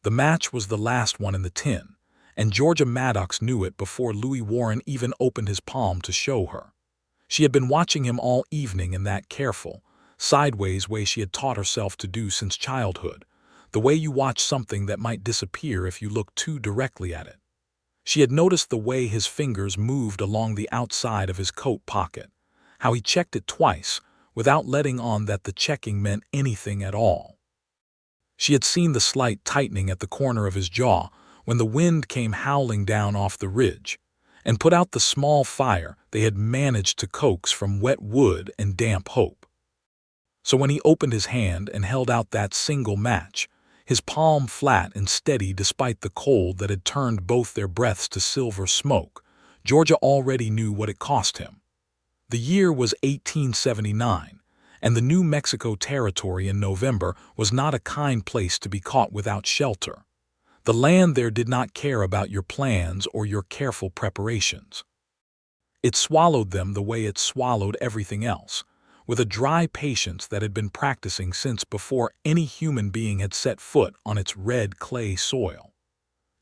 The match was the last one in the tin, and Georgia Maddox knew it before Louis Warren even opened his palm to show her. She had been watching him all evening in that careful, sideways way she had taught herself to do since childhood, the way you watch something that might disappear if you look too directly at it. She had noticed the way his fingers moved along the outside of his coat pocket, how he checked it twice, without letting on that the checking meant anything at all. She had seen the slight tightening at the corner of his jaw when the wind came howling down off the ridge, and put out the small fire they had managed to coax from wet wood and damp hope. So when he opened his hand and held out that single match, his palm flat and steady despite the cold that had turned both their breaths to silver smoke, Georgia already knew what it cost him. The year was 1879, and the New Mexico Territory in November was not a kind place to be caught without shelter. The land there did not care about your plans or your careful preparations. It swallowed them the way it swallowed everything else, with a dry patience that had been practicing since before any human being had set foot on its red clay soil.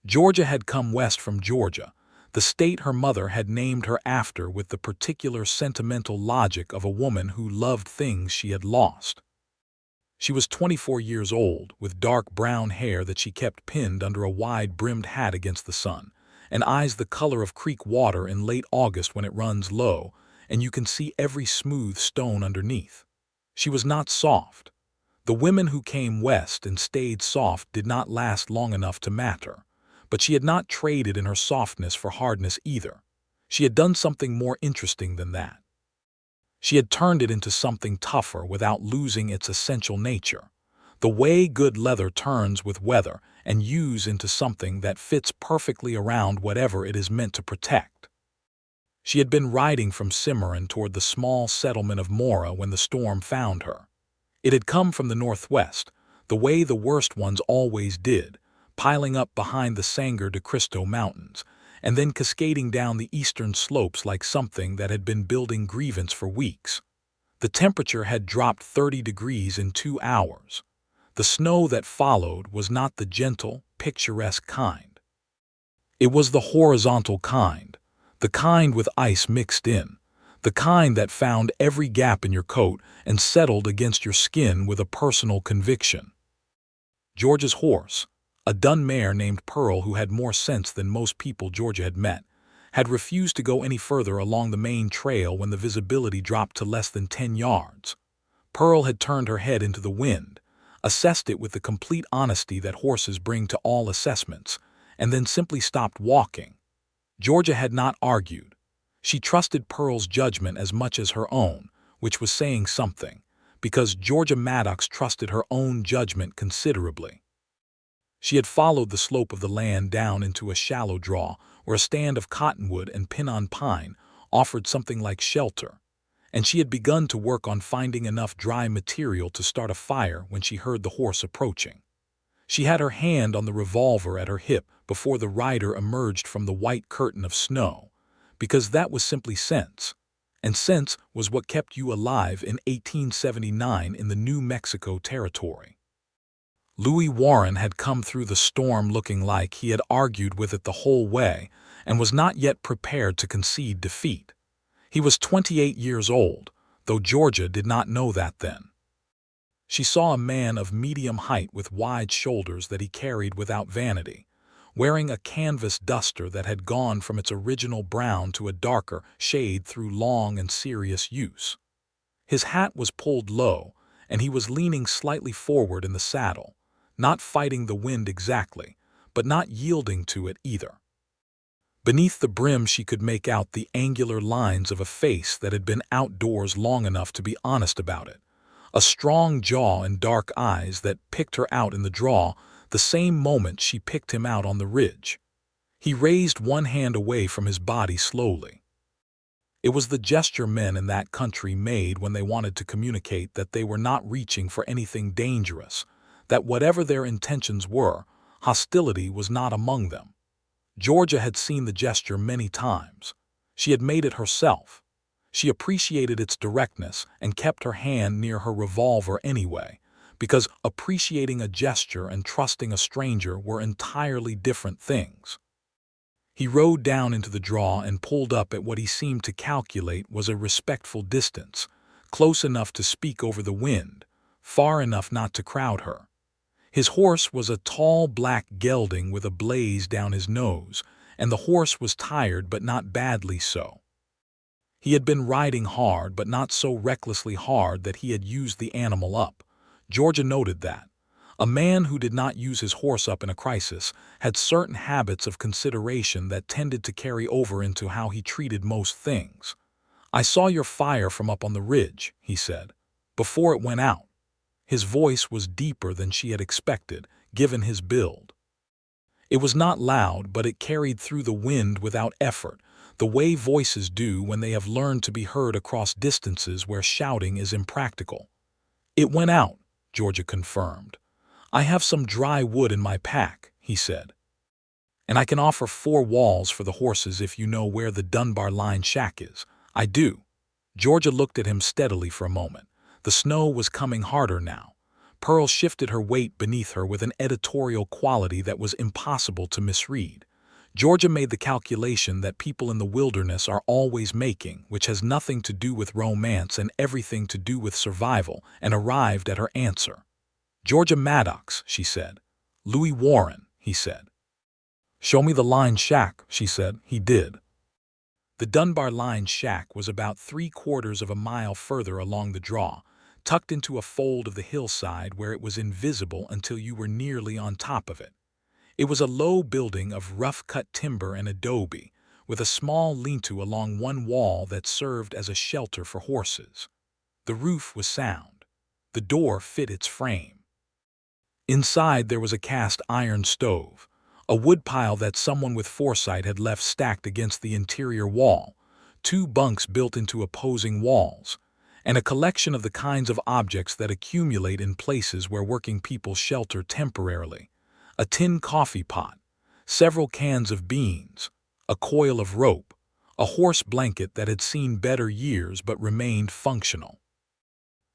Georgia had come west from Georgia, the state her mother had named her after, with the particular sentimental logic of a woman who loved things she had lost. She was 24 years old, with dark brown hair that she kept pinned under a wide-brimmed hat against the sun, and eyes the color of creek water in late August when it runs low, and you can see every smooth stone underneath. She was not soft. The women who came west and stayed soft did not last long enough to matter, but she had not traded in her softness for hardness either. She had done something more interesting than that. She had turned it into something tougher without losing its essential nature, the way good leather turns with weather and hews into something that fits perfectly around whatever it is meant to protect. She had been riding from Cimarron toward the small settlement of Mora when the storm found her. It had come from the northwest, the way the worst ones always did, piling up behind the Sangre de Cristo Mountains, and then cascading down the eastern slopes like something that had been building grievance for weeks. The temperature had dropped 30 degrees in 2 hours. The snow that followed was not the gentle, picturesque kind. It was the horizontal kind, the kind with ice mixed in, the kind that found every gap in your coat and settled against your skin with a personal conviction. Georgia's horse, a dun mare named Pearl who had more sense than most people Georgia had met, had refused to go any further along the main trail when the visibility dropped to less than 10 yards. Pearl had turned her head into the wind, assessed it with the complete honesty that horses bring to all assessments, and then simply stopped walking. Georgia had not argued. She trusted Pearl's judgment as much as her own, which was saying something, because Georgia Maddox trusted her own judgment considerably. She had followed the slope of the land down into a shallow draw where a stand of cottonwood and pinon pine offered something like shelter, and she had begun to work on finding enough dry material to start a fire when she heard the horse approaching. She had her hand on the revolver at her hip before the rider emerged from the white curtain of snow, because that was simply sense, and sense was what kept you alive in 1879 in the New Mexico Territory. Louis Warren had come through the storm looking like he had argued with it the whole way and was not yet prepared to concede defeat. He was 28 years old, though Georgia did not know that then. She saw a man of medium height with wide shoulders that he carried without vanity, wearing a canvas duster that had gone from its original brown to a darker shade through long and serious use. His hat was pulled low, and he was leaning slightly forward in the saddle, not fighting the wind exactly, but not yielding to it either. Beneath the brim she could make out the angular lines of a face that had been outdoors long enough to be honest about it, a strong jaw and dark eyes that picked her out in the draw the same moment she picked him out on the ridge. He raised one hand away from his body slowly. It was the gesture men in that country made when they wanted to communicate that they were not reaching for anything dangerous, that whatever their intentions were, hostility was not among them. Georgia had seen the gesture many times. She had made it herself. She appreciated its directness and kept her hand near her revolver anyway, because appreciating a gesture and trusting a stranger were entirely different things. He rode down into the draw and pulled up at what he seemed to calculate was a respectful distance, close enough to speak over the wind, far enough not to crowd her. His horse was a tall black gelding with a blaze down his nose, and the horse was tired but not badly so. He had been riding hard, but not so recklessly hard that he had used the animal up. Georgia noted that. A man who did not use his horse up in a crisis had certain habits of consideration that tended to carry over into how he treated most things. "I saw your fire from up on the ridge," he said, "before it went out." His voice was deeper than she had expected, given his build. It was not loud, but it carried through the wind without effort, the way voices do when they have learned to be heard across distances where shouting is impractical. "It went out," Georgia confirmed. "I have some dry wood in my pack," he said. "And I can offer 4 walls for the horses if you know where the Dunbar Line shack is." "I do." Georgia looked at him steadily for a moment. The snow was coming harder now. Pearl shifted her weight beneath her with an editorial quality that was impossible to misread. Georgia made the calculation that people in the wilderness are always making, which has nothing to do with romance and everything to do with survival, and arrived at her answer. "Georgia Maddox," she said. "Louis Warren," he said. "Show me the line shack," she said. He did. The Dunbar Line shack was about 3/4 of a mile further along the draw, tucked into a fold of the hillside where it was invisible until you were nearly on top of it. It was a low building of rough-cut timber and adobe, with a small lean-to along one wall that served as a shelter for horses. The roof was sound. The door fit its frame. Inside there was a cast iron stove, a woodpile that someone with foresight had left stacked against the interior wall, 2 bunks built into opposing walls, and a collection of the kinds of objects that accumulate in places where working people shelter temporarily. A tin coffee pot, several cans of beans, a coil of rope, a horse blanket that had seen better years but remained functional.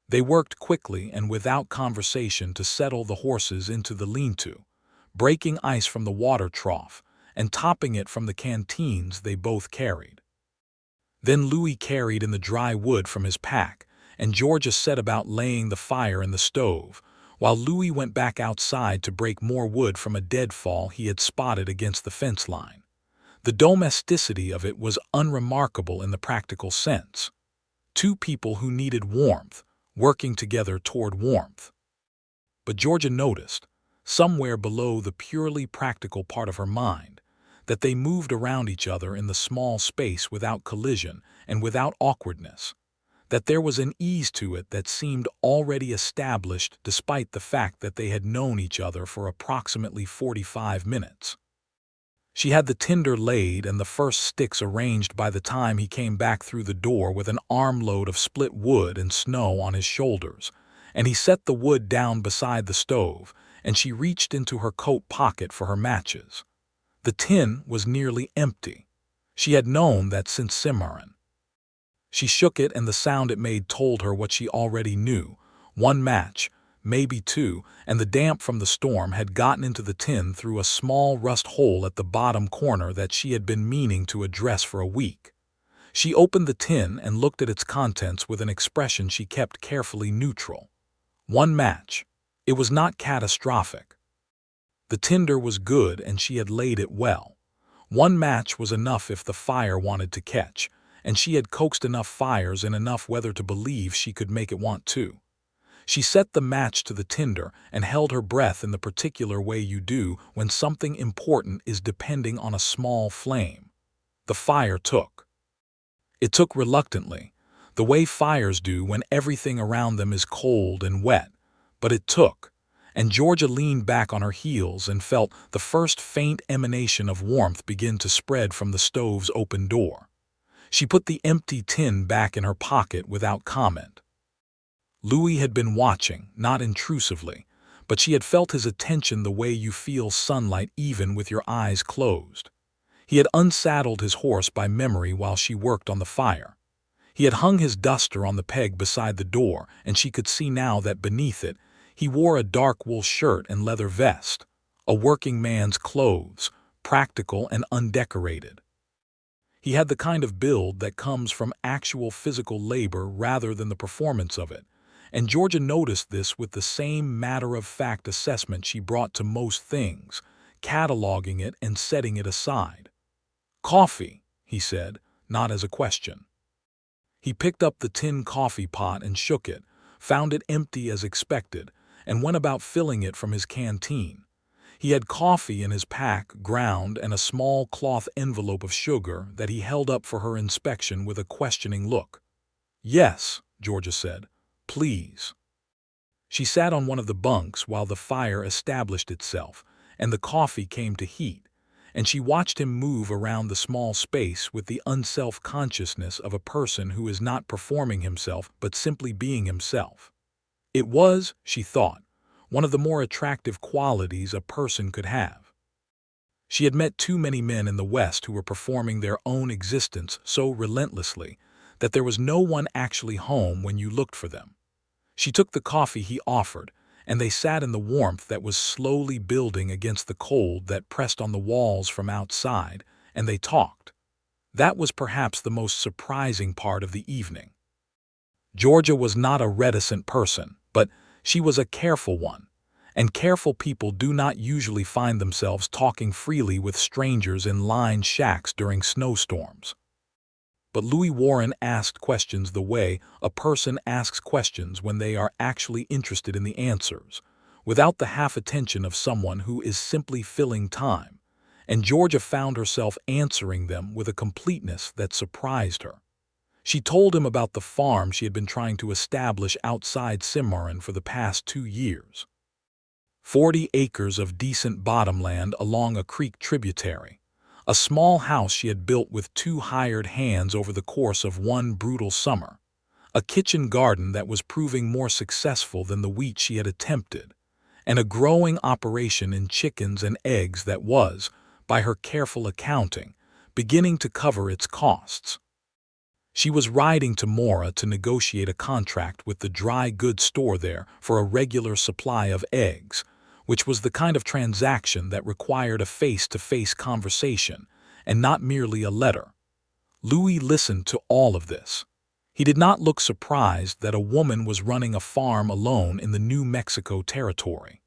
They worked quickly and without conversation to settle the horses into the lean-to, breaking ice from the water trough and topping it from the canteens they both carried. Then Louis carried in the dry wood from his pack, and Georgia set about laying the fire in the stove, while Louis went back outside to break more wood from a deadfall he had spotted against the fence line. The domesticity of it was unremarkable in the practical sense. 2 people who needed warmth, working together toward warmth. But Georgia noticed, somewhere below the purely practical part of her mind, that they moved around each other in the small space without collision and without awkwardness, that there was an ease to it that seemed already established despite the fact that they had known each other for approximately 45 minutes. She had the tinder laid and the first sticks arranged by the time he came back through the door with an armload of split wood and snow on his shoulders, and he set the wood down beside the stove, and she reached into her coat pocket for her matches. The tin was nearly empty. She had known that since Cimarron. She shook it, and the sound it made told her what she already knew. 1 match, maybe 2, and the damp from the storm had gotten into the tin through a small rust hole at the bottom corner that she had been meaning to address for a week. She opened the tin and looked at its contents with an expression she kept carefully neutral. 1 match. It was not catastrophic. The tinder was good and she had laid it well. 1 match was enough if the fire wanted to catch, and she had coaxed enough fires in enough weather to believe she could make it want to. She set the match to the tinder and held her breath in the particular way you do when something important is depending on a small flame. The fire took. It took reluctantly, the way fires do when everything around them is cold and wet, but it took, and Georgia leaned back on her heels and felt the first faint emanation of warmth begin to spread from the stove's open door. She put the empty tin back in her pocket without comment. Louis had been watching, not intrusively, but she had felt his attention the way you feel sunlight even with your eyes closed. He had unsaddled his horse by memory while she worked on the fire. He had hung his duster on the peg beside the door, and she could see now that beneath it, He wore a dark wool shirt and leather vest, a working man's clothes, practical and undecorated. He had the kind of build that comes from actual physical labor rather than the performance of it, and Georgia noticed this with the same matter-of-fact assessment she brought to most things, cataloging it and setting it aside. "Coffee," he said, not as a question. He picked up the tin coffee pot and shook it, found it empty as expected, and went about filling it from his canteen. He had coffee in his pack, ground, and a small cloth envelope of sugar that he held up for her inspection with a questioning look. "Yes," Georgia said. "Please." She sat on one of the bunks while the fire established itself, and the coffee came to heat, and she watched him move around the small space with the unself-consciousness of a person who is not performing himself but simply being himself. It was, she thought, one of the more attractive qualities a person could have. She had met too many men in the West who were performing their own existence so relentlessly that there was no one actually home when you looked for them. She took the coffee he offered, and they sat in the warmth that was slowly building against the cold that pressed on the walls from outside, and they talked. That was perhaps the most surprising part of the evening. Georgia was not a reticent person, but she was a careful one, and careful people do not usually find themselves talking freely with strangers in lined shacks during snowstorms. But Louis Warren asked questions the way a person asks questions when they are actually interested in the answers, without the half-attention of someone who is simply filling time, and Georgia found herself answering them with a completeness that surprised her. She told him about the farm she had been trying to establish outside Cimarron for the past 2 years. 40 acres of decent bottomland along a creek tributary, a small house she had built with 2 hired hands over the course of one brutal summer, a kitchen garden that was proving more successful than the wheat she had attempted, and a growing operation in chickens and eggs that was, by her careful accounting, beginning to cover its costs. She was riding to Mora to negotiate a contract with the dry goods store there for a regular supply of eggs, which was the kind of transaction that required a face-to-face conversation and not merely a letter. Louis listened to all of this. He did not look surprised that a woman was running a farm alone in the New Mexico territory.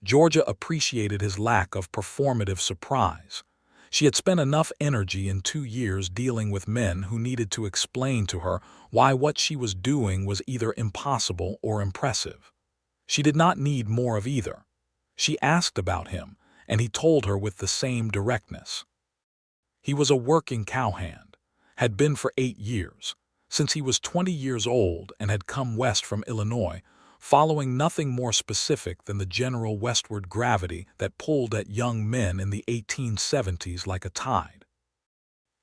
Georgia appreciated his lack of performative surprise. She had spent enough energy in 2 years dealing with men who needed to explain to her why what she was doing was either impossible or impressive. She did not need more of either. She asked about him, and he told her with the same directness. He was a working cowhand, had been for 8 years, since he was 20 years old and had come west from Illinois, following nothing more specific than the general westward gravity that pulled at young men in the 1870s like a tide.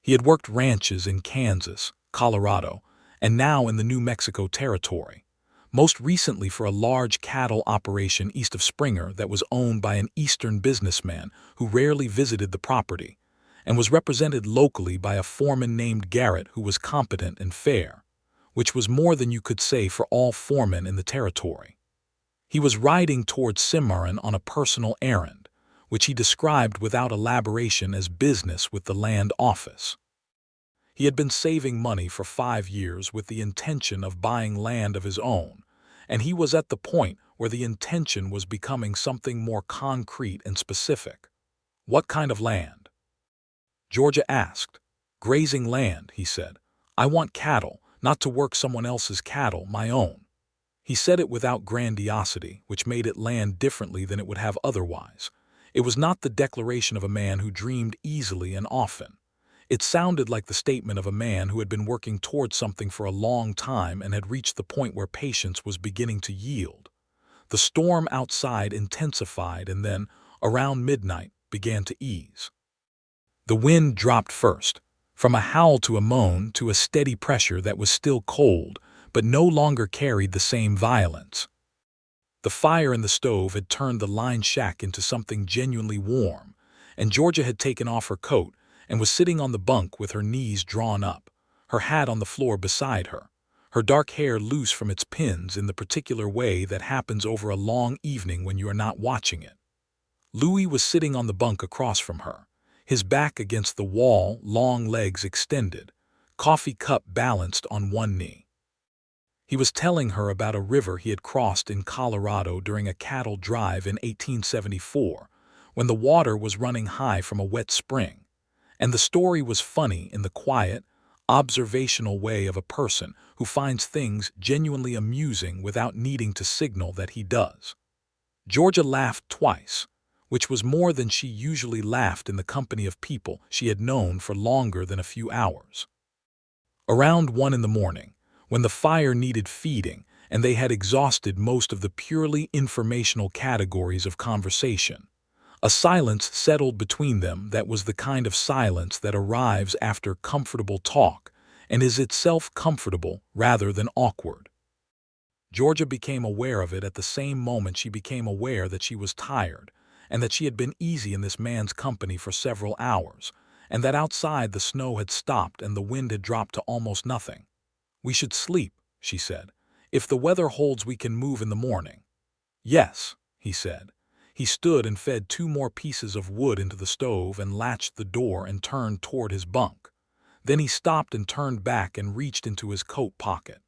He had worked ranches in Kansas, Colorado, and now in the New Mexico territory, most recently for a large cattle operation east of Springer that was owned by an Eastern businessman who rarely visited the property, and was represented locally by a foreman named Garrett who was competent and fair, which was more than you could say for all foremen in the territory. He was riding toward Cimarron on a personal errand, which he described without elaboration as business with the land office. He had been saving money for 5 years with the intention of buying land of his own, and he was at the point where the intention was becoming something more concrete and specific. What kind of land? Georgia asked. Grazing land, he said. I want cattle, not to work someone else's cattle, my own. He said it without grandiosity, which made it land differently than it would have otherwise. It was not the declaration of a man who dreamed easily and often. It sounded like the statement of a man who had been working towards something for a long time and had reached the point where patience was beginning to yield. The storm outside intensified and then, around midnight, began to ease. The wind dropped first, from a howl to a moan to a steady pressure that was still cold, but no longer carried the same violence. The fire in the stove had turned the lined shack into something genuinely warm, and Georgia had taken off her coat and was sitting on the bunk with her knees drawn up, her hat on the floor beside her, her dark hair loose from its pins in the particular way that happens over a long evening when you are not watching it. Louis was sitting on the bunk across from her, his back against the wall, long legs extended, coffee cup balanced on one knee. He was telling her about a river he had crossed in Colorado during a cattle drive in 1874, when the water was running high from a wet spring, and the story was funny in the quiet, observational way of a person who finds things genuinely amusing without needing to signal that he does. Georgia laughed twice, which was more than she usually laughed in the company of people she had known for longer than a few hours. Around 1 in the morning, when the fire needed feeding and they had exhausted most of the purely informational categories of conversation, a silence settled between them that was the kind of silence that arrives after comfortable talk and is itself comfortable rather than awkward. Georgia became aware of it at the same moment she became aware that she was tired and that she had been easy in this man's company for several hours, and that outside the snow had stopped and the wind had dropped to almost nothing. "We should sleep," she said. "If the weather holds we can move in the morning." "Yes," he said. He stood and fed 2 more pieces of wood into the stove and latched the door and turned toward his bunk. Then he stopped and turned back and reached into his coat pocket.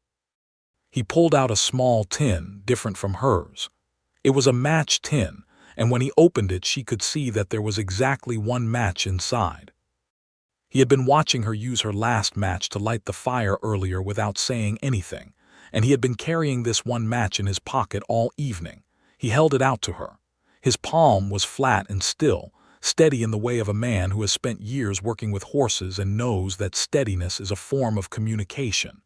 He pulled out a small tin, different from hers. It was a match tin, and when he opened it she could see that there was exactly 1 match inside. He had been watching her use her last match to light the fire earlier without saying anything, and he had been carrying this 1 match in his pocket all evening. He held it out to her. His palm was flat and still, steady in the way of a man who has spent years working with horses and knows that steadiness is a form of communication.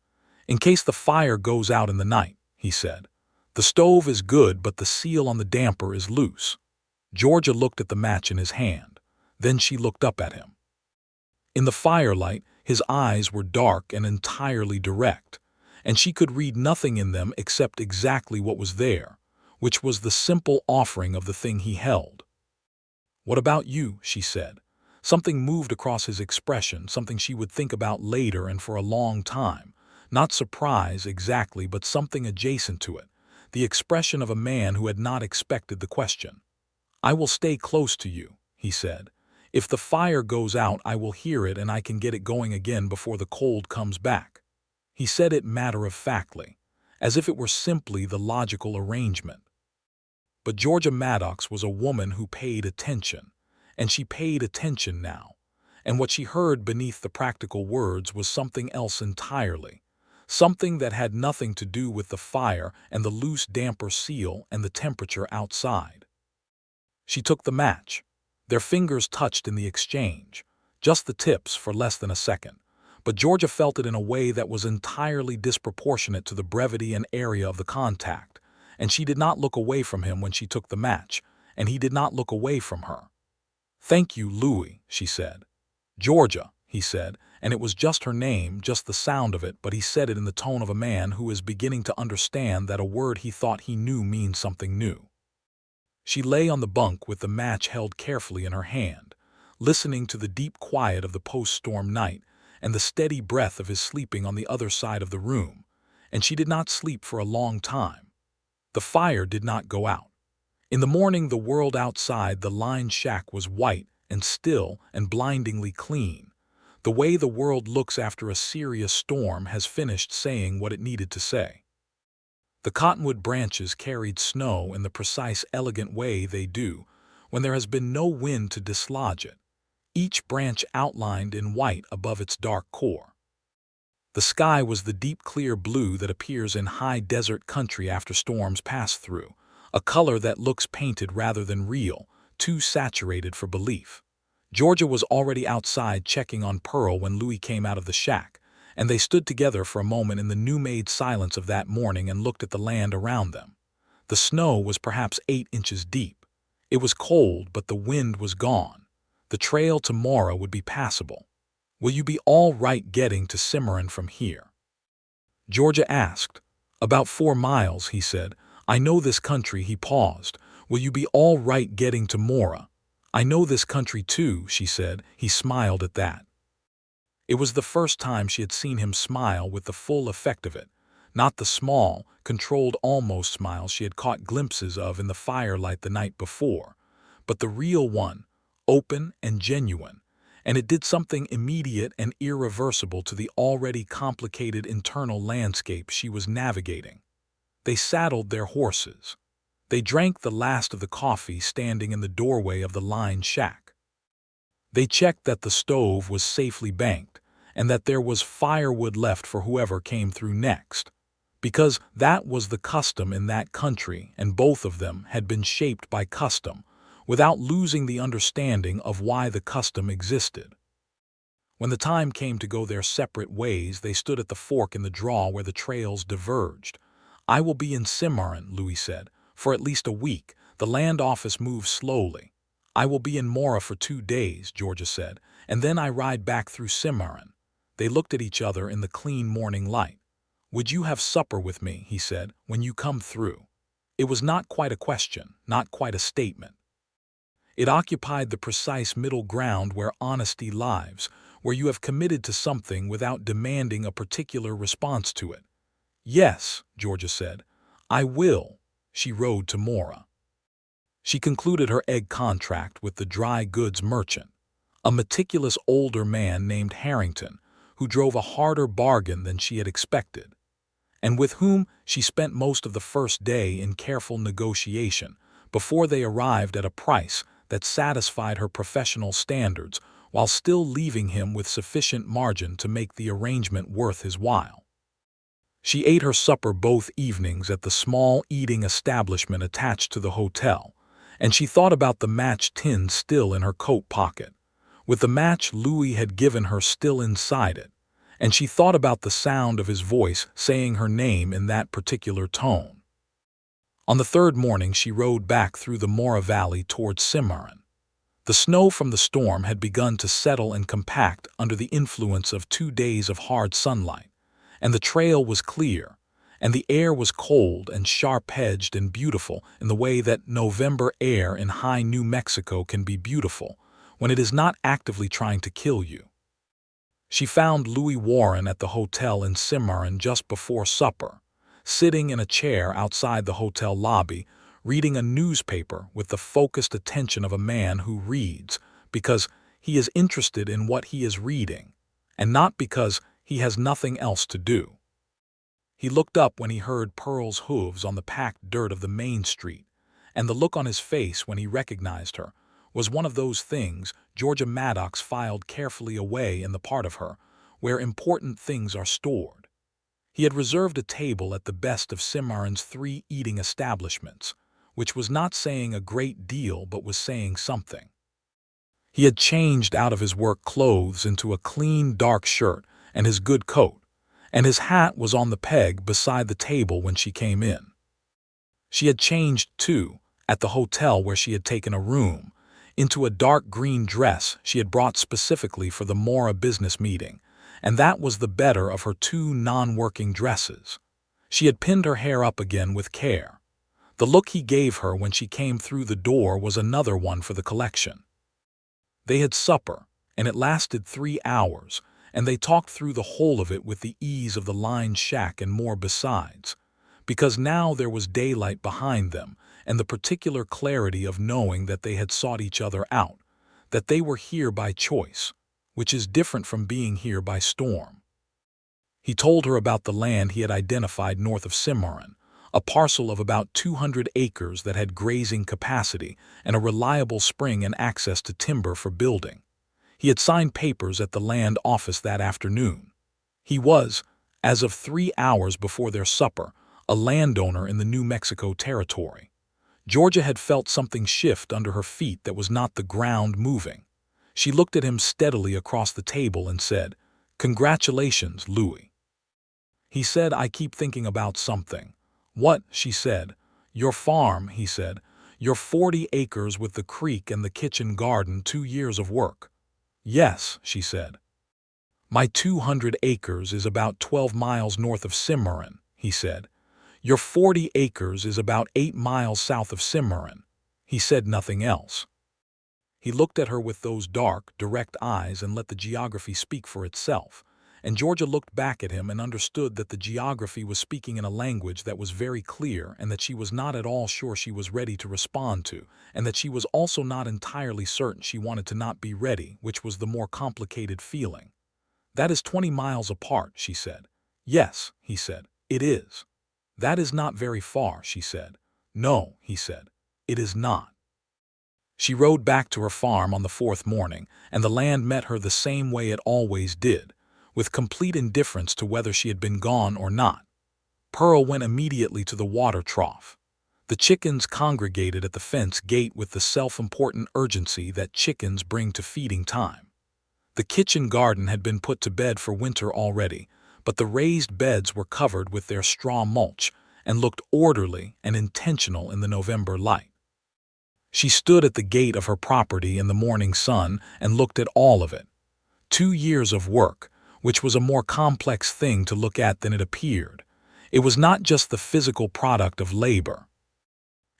"In case the fire goes out in the night," he said. "The stove is good, but the seal on the damper is loose." Georgia looked at the match in his hand. Then she looked up at him. In the firelight, his eyes were dark and entirely direct, and she could read nothing in them except exactly what was there, which was the simple offering of the thing he held. "What about you?" she said. Something moved across his expression, something she would think about later and for a long time. Not surprise exactly, but something adjacent to it, the expression of a man who had not expected the question. "I will stay close to you," he said. "If the fire goes out, I will hear it and I can get it going again before the cold comes back." He said it matter-of-factly, as if it were simply the logical arrangement. But Georgia Maddox was a woman who paid attention, and she paid attention now, and what she heard beneath the practical words was something else entirely, something that had nothing to do with the fire and the loose damper seal and the temperature outside. She took the match. Their fingers touched in the exchange, just the tips for less than a second, but Georgia felt it in a way that was entirely disproportionate to the brevity and area of the contact, and she did not look away from him when she took the match, and he did not look away from her. "Thank you, Louis," she said. "Georgia," he said, and it was just her name, just the sound of it, but he said it in the tone of a man who is beginning to understand that a word he thought he knew means something new. She lay on the bunk with the match held carefully in her hand, listening to the deep quiet of the post-storm night and the steady breath of his sleeping on the other side of the room, and she did not sleep for a long time. The fire did not go out. In the morning, the world outside the lined shack was white and still and blindingly clean. The way the world looks after a serious storm has finished saying what it needed to say. The cottonwood branches carried snow in the precise, elegant way they do when there has been no wind to dislodge it, each branch outlined in white above its dark core. The sky was the deep clear blue that appears in high desert country after storms pass through, a color that looks painted rather than real, too saturated for belief. Georgia was already outside checking on Pearl when Louis came out of the shack, and they stood together for a moment in the new-made silence of that morning and looked at the land around them. The snow was perhaps 8 inches deep. It was cold, but the wind was gone. The trail to Mora would be passable. "Will you be all right getting to Cimarron from here?" Georgia asked. "About 4 miles, he said. "I know this country," he paused. "Will you be all right getting to Mora?" "I know this country too," she said. He smiled at that. It was the first time she had seen him smile with the full effect of it, Not the small, controlled almost smile she had caught glimpses of in the firelight the night before, but the real one, open and genuine, and it did something immediate and irreversible to the already complicated internal landscape she was navigating. They saddled their horses. They drank the last of the coffee standing in the doorway of the lined shack. They checked that the stove was safely banked and that there was firewood left for whoever came through next, because that was the custom in that country, and both of them had been shaped by custom without losing the understanding of why the custom existed. When the time came to go their separate ways, they stood at the fork in the draw where the trails diverged. "I will be in Cimarron," Louis said, "for at least a week. The land office moves slowly." "I will be in Mora for 2 days," Georgia said, "and then I ride back through Cimarron." They looked at each other in the clean morning light. "Would you have supper with me," he said, "when you come through?" It was not quite a question, not quite a statement. It occupied the precise middle ground where honesty lives, where you have committed to something without demanding a particular response to it. "Yes," Georgia said, "I will." She rode to Mora. She concluded her egg contract with the dry goods merchant, a meticulous older man named Harrington, who drove a harder bargain than she had expected, and with whom she spent most of the first day in careful negotiation before they arrived at a price that satisfied her professional standards while still leaving him with sufficient margin to make the arrangement worth his while. She ate her supper both evenings at the small eating establishment attached to the hotel, and she thought about the match tin still in her coat pocket, with the match Louis had given her still inside it, and she thought about the sound of his voice saying her name in that particular tone. On the third morning she rode back through the Mora Valley towards Cimarron. The snow from the storm had begun to settle and compact under the influence of 2 days of hard sunlight, and the trail was clear, and the air was cold and sharp-edged and beautiful in the way that November air in high New Mexico can be beautiful when it is not actively trying to kill you. She found Louis Warren at the hotel in Cimarron just before supper, sitting in a chair outside the hotel lobby, reading a newspaper with the focused attention of a man who reads because he is interested in what he is reading, and not because he has nothing else to do. He looked up when he heard Pearl's hooves on the packed dirt of the main street, and the look on his face when he recognized her was one of those things Georgia Maddox filed carefully away in the part of her where important things are stored. He had reserved a table at the best of Cimarron's 3 eating establishments, which was not saying a great deal but was saying something. He had changed out of his work clothes into a clean dark shirt and his good coat, and his hat was on the peg beside the table when she came in. She had changed, too, at the hotel where she had taken a room, into a dark green dress she had brought specifically for the Mora business meeting, and that was the better of her 2 non-working dresses. She had pinned her hair up again with care. The look he gave her when she came through the door was another one for the collection. They had supper, and it lasted 3 hours, and they talked through the whole of it with the ease of the lined shack and more besides, because now there was daylight behind them and the particular clarity of knowing that they had sought each other out, that they were here by choice, which is different from being here by storm. He told her about the land he had identified north of Cimarron, a parcel of about 200 acres that had grazing capacity and a reliable spring and access to timber for building. He had signed papers at the land office that afternoon. He was, as of 3 hours before their supper, a landowner in the New Mexico territory. Georgia had felt something shift under her feet that was not the ground moving. She looked at him steadily across the table and said, "Congratulations, Louis." He said, "I keep thinking about something." "What?" she said. "Your farm," he said. "Your 40 acres with the creek and the kitchen garden, 2 years of work." "Yes," she said. "My 200 acres is about 12 miles north of Cimarron," he said. "Your 40 acres is about 8 miles south of Cimarron." He said nothing else. He looked at her with those dark, direct eyes and let the geography speak for itself, and Georgia looked back at him and understood that the geography was speaking in a language that was very clear and that she was not at all sure she was ready to respond to, and that she was also not entirely certain she wanted to not be ready, which was the more complicated feeling. "That is 20 miles apart," she said. "Yes," he said, "it is." "That is not very far," she said. "No," he said, "it is not." She rode back to her farm on the fourth morning, and the land met her the same way it always did, with complete indifference to whether she had been gone or not. Pearl went immediately to the water trough. The chickens congregated at the fence gate with the self-important urgency that chickens bring to feeding time. The kitchen garden had been put to bed for winter already, but the raised beds were covered with their straw mulch and looked orderly and intentional in the November light. She stood at the gate of her property in the morning sun and looked at all of it. 2 years of work, which was a more complex thing to look at than it appeared. It was not just the physical product of labor.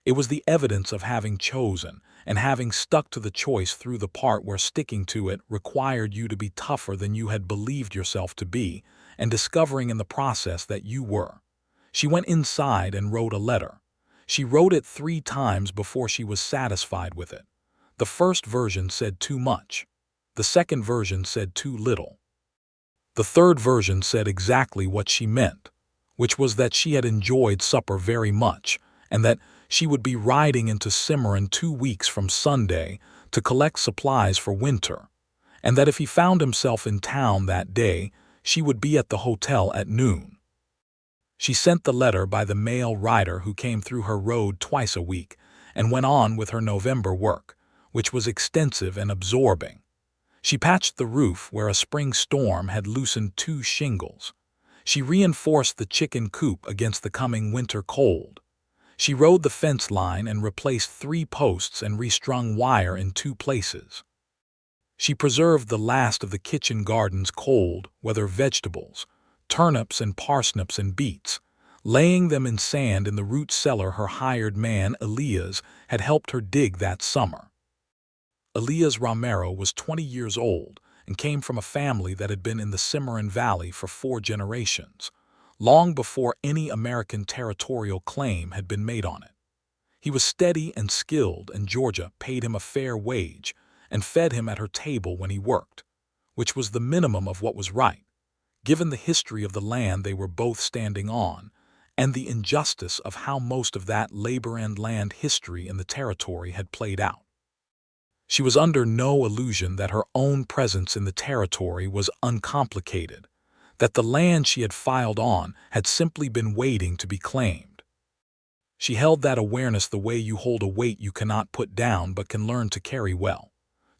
It was the evidence of having chosen and having stuck to the choice through the part where sticking to it required you to be tougher than you had believed yourself to be, and discovering in the process that you were. She went inside and wrote a letter. She wrote it 3 times before she was satisfied with it. The first version said too much. The second version said too little. The third version said exactly what she meant, which was that she had enjoyed supper very much, and that she would be riding into Cimarron 2 weeks from Sunday to collect supplies for winter, and that if he found himself in town that day, she would be at the hotel at noon. She sent the letter by the mail rider who came through her road twice a week, and went on with her November work, which was extensive and absorbing. She patched the roof where a spring storm had loosened 2 shingles. She reinforced the chicken coop against the coming winter cold. She rode the fence line and replaced 3 posts and restrung wire in 2 places. She preserved the last of the kitchen garden's cold weather vegetables, turnips and parsnips and beets, laying them in sand in the root cellar her hired man, Elias, had helped her dig that summer. Elias Romero was 20 years old and came from a family that had been in the Cimarron Valley for 4 generations, long before any American territorial claim had been made on it. He was steady and skilled, and Georgia paid him a fair wage and fed him at her table when he worked, which was the minimum of what was right, given the history of the land they were both standing on, and the injustice of how most of that labor and land history in the territory had played out. She was under no illusion that her own presence in the territory was uncomplicated, that the land she had filed on had simply been waiting to be claimed. She held that awareness the way you hold a weight you cannot put down but can learn to carry well.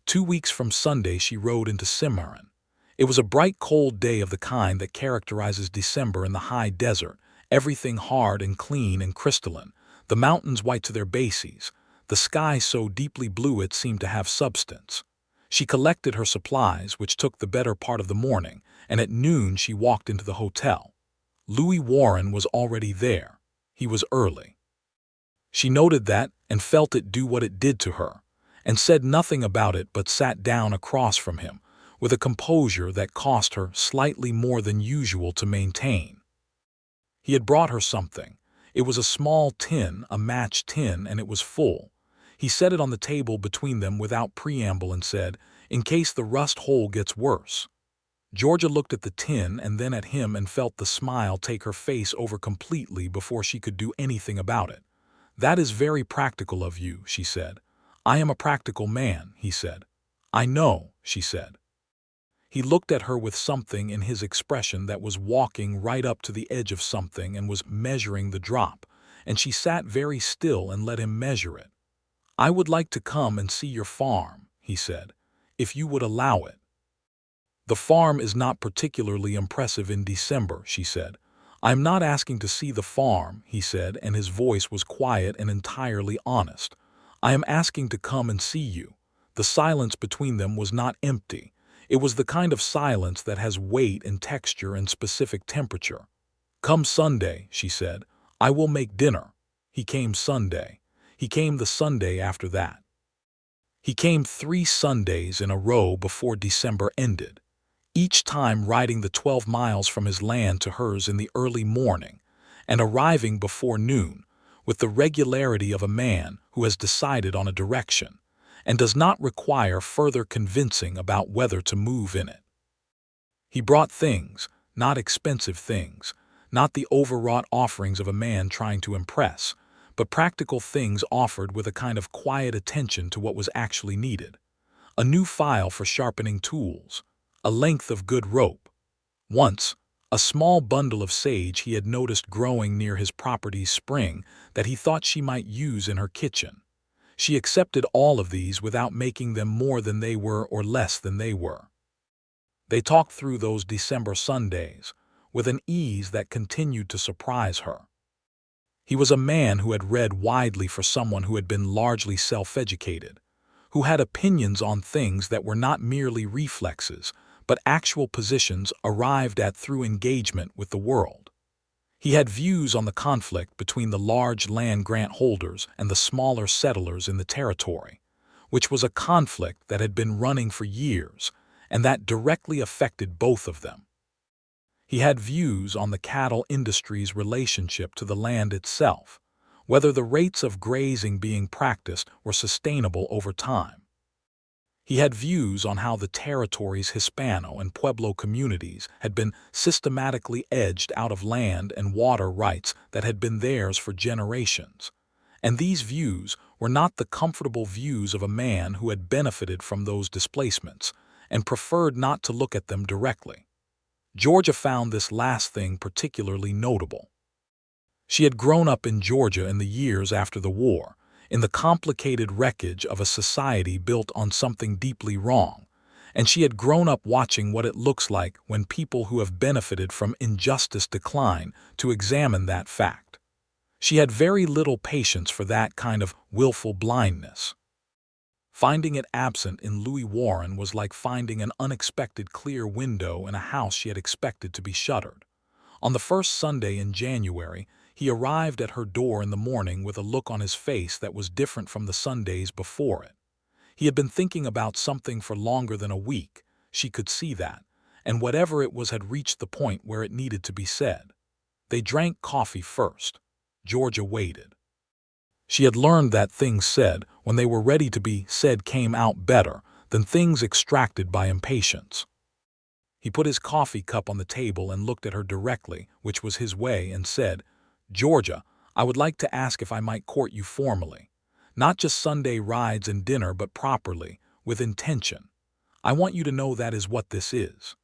2 weeks from Sunday she rode into Cimarron. It was a bright, cold day of the kind that characterizes December in the high desert, everything hard and clean and crystalline, the mountains white to their bases, the sky so deeply blue it seemed to have substance. She collected her supplies, which took the better part of the morning, and at noon she walked into the hotel. Louis Warren was already there. He was early. She noted that and felt it do what it did to her, and said nothing about it but sat down across from him, with a composure that cost her slightly more than usual to maintain. He had brought her something. It was a small tin, a match tin, and it was full. He set it on the table between them without preamble and said, "In case the rust hole gets worse." Georgia looked at the tin and then at him and felt the smile take her face over completely before she could do anything about it. "That is very practical of you," she said. "I am a practical man," he said. "I know," she said. He looked at her with something in his expression that was walking right up to the edge of something and was measuring the drop, and she sat very still and let him measure it. "I would like to come and see your farm," he said, "if you would allow it." "The farm is not particularly impressive in December," she said. "I am not asking to see the farm," he said, and his voice was quiet and entirely honest. "I am asking to come and see you." The silence between them was not empty. It was the kind of silence that has weight and texture and specific temperature. "Come Sunday," she said. "I will make dinner." He came Sunday. He came the Sunday after that. He came 3 Sundays in a row before December ended. each time riding the 12 miles from his land to hers in the early morning and arriving before noon with the regularity of a man who has decided on a direction and does not require further convincing about whether to move in it. He brought things, not expensive things, not the overwrought offerings of a man trying to impress, but practical things offered with a kind of quiet attention to what was actually needed. A new file for sharpening tools, a length of good rope. Once, a small bundle of sage he had noticed growing near his property's spring that he thought she might use in her kitchen. She accepted all of these without making them more than they were or less than they were. They talked through those December Sundays with an ease that continued to surprise her. He was a man who had read widely for someone who had been largely self-educated, who had opinions on things that were not merely reflexes, but actual positions arrived at through engagement with the world. He had views on the conflict between the large land grant holders and the smaller settlers in the territory, which was a conflict that had been running for years and that directly affected both of them. He had views on the cattle industry's relationship to the land itself, whether the rates of grazing being practiced were sustainable over time. He had views on how the territory's Hispano and Pueblo communities had been systematically edged out of land and water rights that had been theirs for generations. And these views were not the comfortable views of a man who had benefited from those displacements and preferred not to look at them directly. Georgia found this last thing particularly notable. She had grown up in Georgia in the years after the war, in the complicated wreckage of a society built on something deeply wrong, and she had grown up watching what it looks like when people who have benefited from injustice decline to examine that fact. She had very little patience for that kind of willful blindness. Finding it absent in Louis Warren was like finding an unexpected clear window in a house she had expected to be shuttered. On the first Sunday in January, he arrived at her door in the morning with a look on his face that was different from the Sundays before it. He had been thinking about something for longer than a week, she could see that, and whatever it was had reached the point where it needed to be said. They drank coffee first. Georgia waited. She had learned that things said when they were ready to be said came out better than things extracted by impatience. He put his coffee cup on the table and looked at her directly, which was his way, and said, "Georgia, I would like to ask if I might court you formally. Not just Sunday rides and dinner, but properly, with intention. I want you to know that is what this is."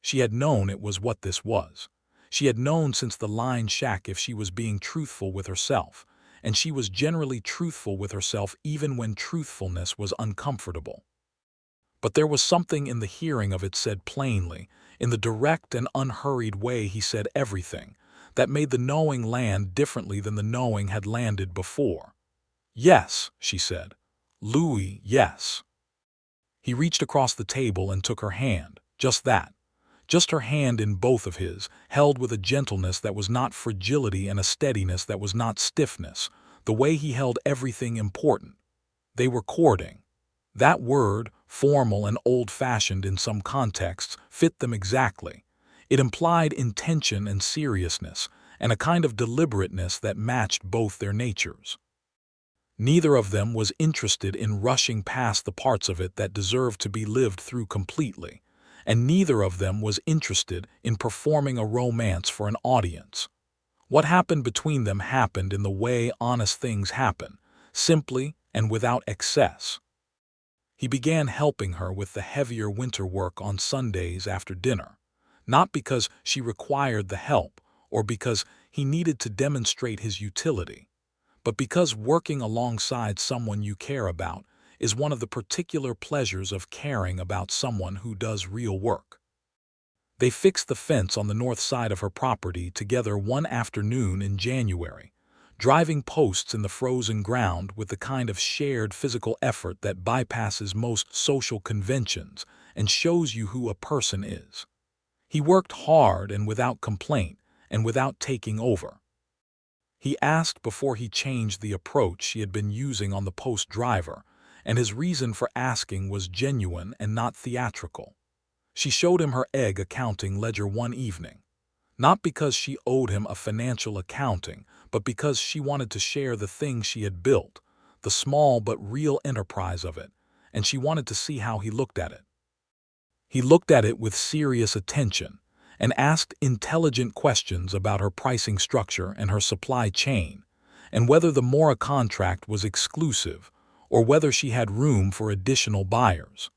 She had known it was what this was. She had known since the line shack if she was being truthful with herself, and she was generally truthful with herself even when truthfulness was uncomfortable. But there was something in the hearing of it said plainly, in the direct and unhurried way he said everything, that made the knowing land differently than the knowing had landed before. "Yes," she said. "Louis, yes." He reached across the table and took her hand, just that. Just her hand in both of his, held with a gentleness that was not fragility and a steadiness that was not stiffness, the way he held everything important. They were courting. That word, formal and old-fashioned in some contexts, fit them exactly. It implied intention and seriousness, and a kind of deliberateness that matched both their natures. Neither of them was interested in rushing past the parts of it that deserved to be lived through completely, and neither of them was interested in performing a romance for an audience. What happened between them happened in the way honest things happen, simply and without excess. He began helping her with the heavier winter work on Sundays after dinner, not because she required the help or because he needed to demonstrate his utility, but because working alongside someone you care about is one of the particular pleasures of caring about someone who does real work. They fixed the fence on the north side of her property together one afternoon in January, driving posts in the frozen ground with the kind of shared physical effort that bypasses most social conventions and shows you who a person is. He worked hard and without complaint and without taking over. He asked before he changed the approach she had been using on the post driver, and his reason for asking was genuine and not theatrical. She showed him her egg accounting ledger one evening, not because she owed him a financial accounting, but because she wanted to share the thing she had built, the small but real enterprise of it, and she wanted to see how he looked at it. He looked at it with serious attention and asked intelligent questions about her pricing structure and her supply chain, and whether the Mora contract was exclusive or whether she had room for additional buyers.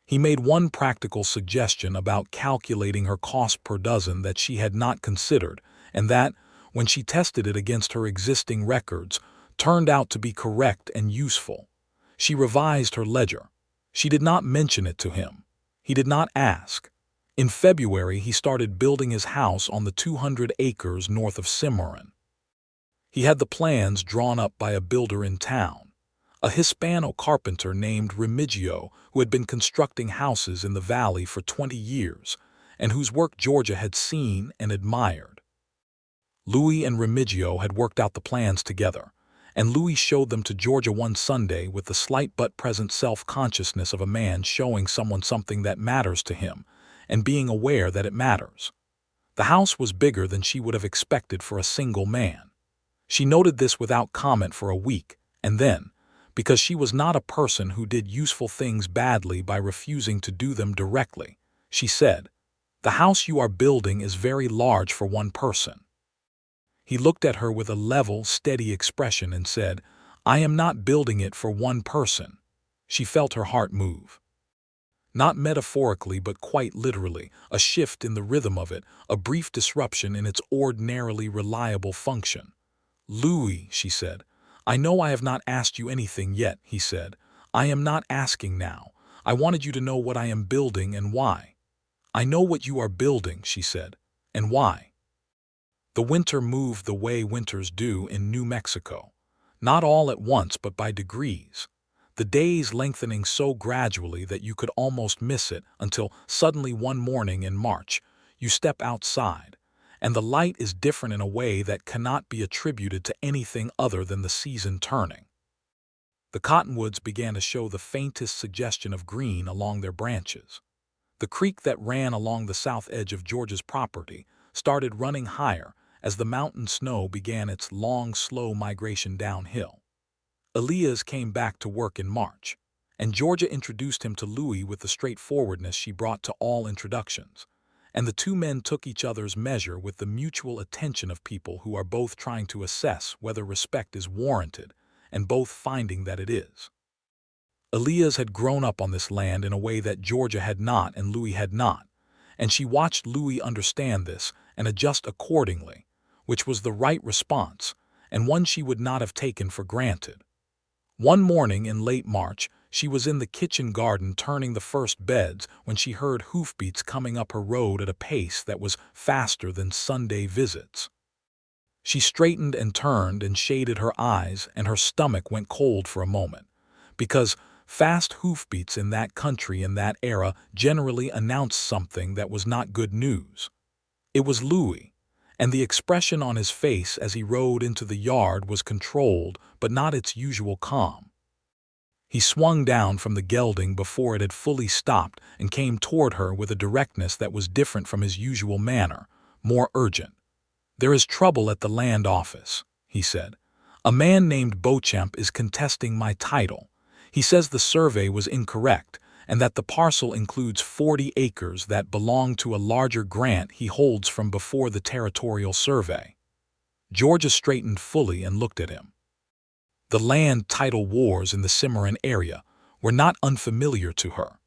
He made one practical suggestion about calculating her cost per dozen that she had not considered, and that, when she tested it against her existing records, turned out to be correct and useful. She revised her ledger. She did not mention it to him. He did not ask. In February, he started building his house on the 200 acres north of Cimarron. He had the plans drawn up by a builder in town, a Hispano carpenter named Remigio, who had been constructing houses in the valley for 20 years and whose work Georgia had seen and admired. Louis and Remigio had worked out the plans together, and Louis showed them to Georgia one Sunday with the slight but present self-consciousness of a man showing someone something that matters to him and being aware that it matters. The house was bigger than she would have expected for a single man. She noted this without comment for a week, and then, because she was not a person who did useful things badly by refusing to do them directly, she said, "The house you are building is very large for one person." He looked at her with a level, steady expression and said, "I am not building it for one person." She felt her heart move. Not metaphorically, but quite literally, a shift in the rhythm of it, a brief disruption in its ordinarily reliable function. "Louis," she said, "I know I have not asked you anything yet," he said. "I am not asking now. I wanted you to know what I am building and why." "I know what you are building," she said, "and why." The winter moved the way winters do in New Mexico, not all at once but by degrees, the days lengthening so gradually that you could almost miss it until suddenly one morning in March you step outside, and the light is different in a way that cannot be attributed to anything other than the season turning. The cottonwoods began to show the faintest suggestion of green along their branches. The creek that ran along the south edge of Georgia's property started running higher as the mountain snow began its long, slow migration downhill. Elias came back to work in March, and Georgia introduced him to Louis with the straightforwardness she brought to all introductions, and the two men took each other's measure with the mutual attention of people who are both trying to assess whether respect is warranted and both finding that it is. Elias had grown up on this land in a way that Georgia had not and Louis had not, and she watched Louis understand this and adjust accordingly, which was the right response and one she would not have taken for granted. One morning in late March, she was in the kitchen garden turning the first beds when she heard hoofbeats coming up her road at a pace that was faster than Sunday visits. She straightened and turned and shaded her eyes, and her stomach went cold for a moment, because fast hoofbeats in that country in that era generally announced something that was not good news. It was Louis, and the expression on his face as he rode into the yard was controlled but not its usual calm. He swung down from the gelding before it had fully stopped and came toward her with a directness that was different from his usual manner, more urgent. "There is trouble at the land office," he said. "A man named Beauchamp is contesting my title. He says the survey was incorrect and that the parcel includes 40 acres that belong to a larger grant he holds from before the territorial survey." Georgia straightened fully and looked at him. The land title wars in the Cimarron area were not unfamiliar to her.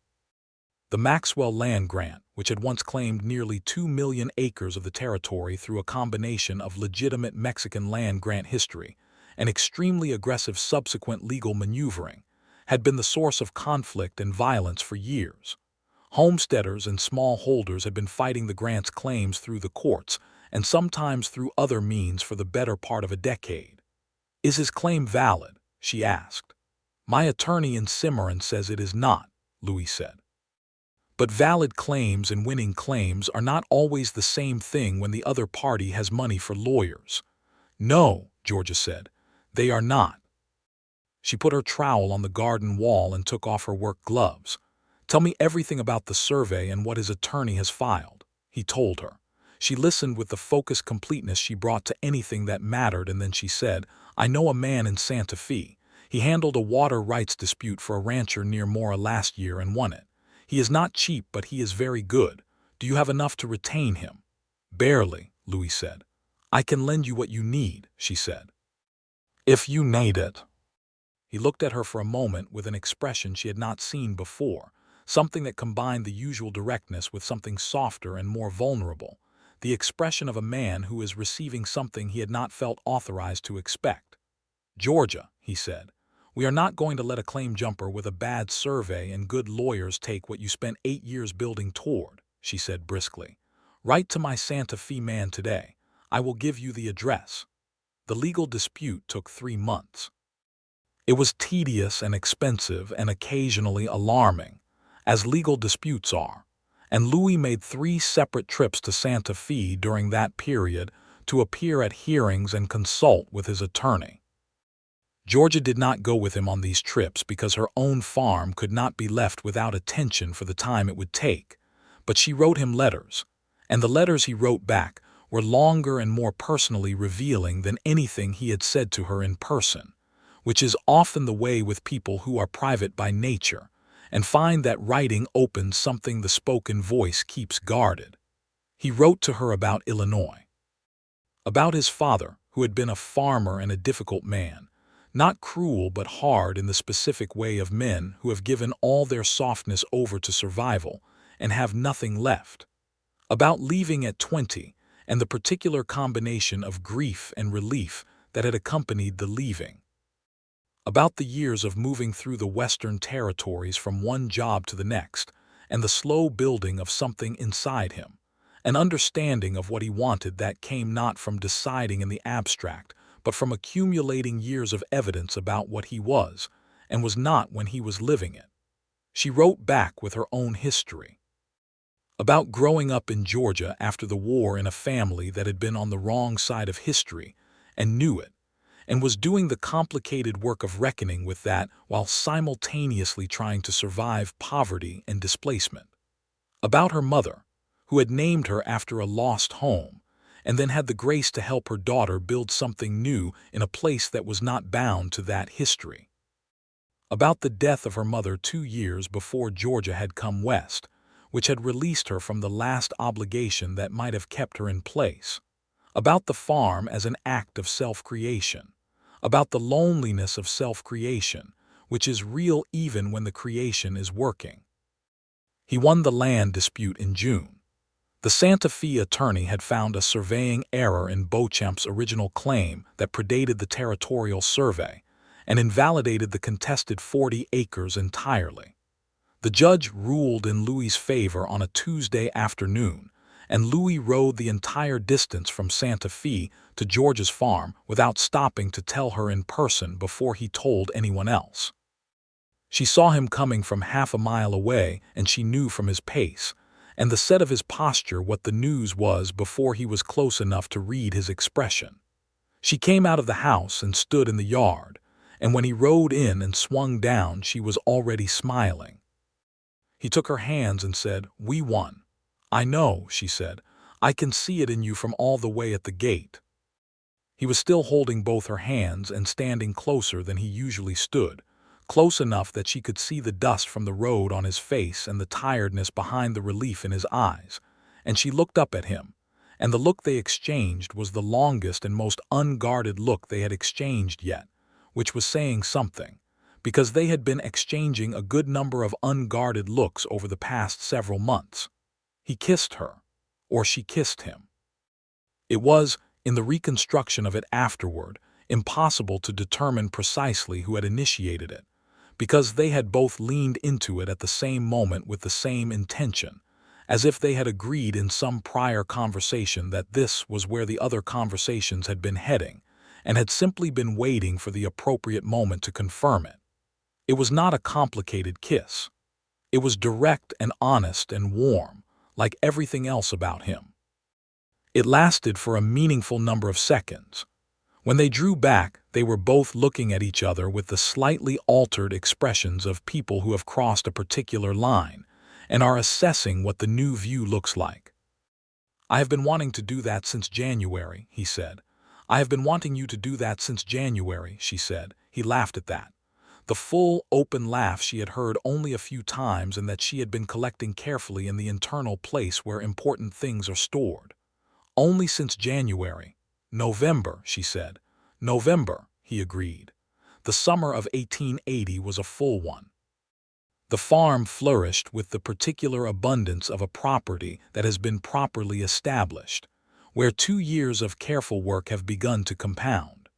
The Maxwell land grant, which had once claimed nearly 2 million acres of the territory through a combination of legitimate Mexican land grant history and extremely aggressive subsequent legal maneuvering, had been the source of conflict and violence for years. Homesteaders and small holders had been fighting the grant's claims through the courts and sometimes through other means for the better part of a decade. "Is his claim valid?" she asked. "My attorney in Cimarron says it is not," Louis said. "But valid claims and winning claims are not always the same thing when the other party has money for lawyers." "No," Georgia said, "they are not." She put her trowel on the garden wall and took off her work gloves. Tell me everything about the survey and what his attorney has filed, he told her. She listened with the focused completeness she brought to anything that mattered, and then she said, I know a man in Santa Fe. He handled a water rights dispute for a rancher near Mora last year and won it. He is not cheap, but he is very good. Do you have enough to retain him? Barely, Louis said. I can lend you what you need, she said. If you need it. He looked at her for a moment with an expression she had not seen before, something that combined the usual directness with something softer and more vulnerable, the expression of a man who is receiving something he had not felt authorized to expect. Georgia, he said, we are not going to let a claim jumper with a bad survey and good lawyers take what you spent 8 years building toward, she said briskly. Write to my Santa Fe man today. I will give you the address. The legal dispute took 3 months. It was tedious and expensive and occasionally alarming, as legal disputes are, and Louis made 3 separate trips to Santa Fe during that period to appear at hearings and consult with his attorney. Georgia did not go with him on these trips because her own farm could not be left without attention for the time it would take, but she wrote him letters, and the letters he wrote back were longer and more personally revealing than anything he had said to her in person, which is often the way with people who are private by nature and find that writing opens something the spoken voice keeps guarded. He wrote to her about Illinois, about his father, who had been a farmer and a difficult man, not cruel but hard in the specific way of men who have given all their softness over to survival and have nothing left, about leaving at 20 and the particular combination of grief and relief that had accompanied the leaving, about the years of moving through the Western territories from one job to the next and the slow building of something inside him, an understanding of what he wanted that came not from deciding in the abstract, but from accumulating years of evidence about what he was and was not when he was living it. She wrote back with her own history, about growing up in Georgia after the war in a family that had been on the wrong side of history and knew it, and was doing the complicated work of reckoning with that while simultaneously trying to survive poverty and displacement. About her mother, who had named her after a lost home, and then had the grace to help her daughter build something new in a place that was not bound to that history. About the death of her mother 2 years before Georgia had come west, which had released her from the last obligation that might have kept her in place. About the farm as an act of self-creation. About the loneliness of self-creation, which is real even when the creation is working. He won the land dispute in June. The Santa Fe attorney had found a surveying error in Beauchamp's original claim that predated the territorial survey and invalidated the contested 40 acres entirely. The judge ruled in Louis's favor on a Tuesday afternoon, and Louis rode the entire distance from Santa Fe to Georgia's farm without stopping to tell her in person before he told anyone else. She saw him coming from half a mile away, and she knew from his pace and the set of his posture what the news was before he was close enough to read his expression. She came out of the house and stood in the yard, and when he rode in and swung down, she was already smiling. He took her hands and said, "We won." "I know," she said. "I can see it in you from all the way at the gate." He was still holding both her hands and standing closer than he usually stood, close enough that she could see the dust from the road on his face and the tiredness behind the relief in his eyes, and she looked up at him, and the look they exchanged was the longest and most unguarded look they had exchanged yet, which was saying something, because they had been exchanging a good number of unguarded looks over the past several months. He kissed her, or she kissed him. It was, in the reconstruction of it afterward, impossible to determine precisely who had initiated it, because they had both leaned into it at the same moment with the same intention, as if they had agreed in some prior conversation that this was where the other conversations had been heading, and had simply been waiting for the appropriate moment to confirm it. It was not a complicated kiss. It was direct and honest and warm, like everything else about him. It lasted for a meaningful number of seconds. When they drew back, they were both looking at each other with the slightly altered expressions of people who have crossed a particular line and are assessing what the new view looks like. "I have been wanting to do that since January," he said. "I have been wanting you to do that since January," she said. He laughed at that. The full, open laugh she had heard only a few times and that she had been collecting carefully in the internal place where important things are stored. "Only since January." "November," she said. "November," he agreed. The summer of 1880 was a full one. The farm flourished with the particular abundance of a property that has been properly established, where 2 years of careful work have begun to compound.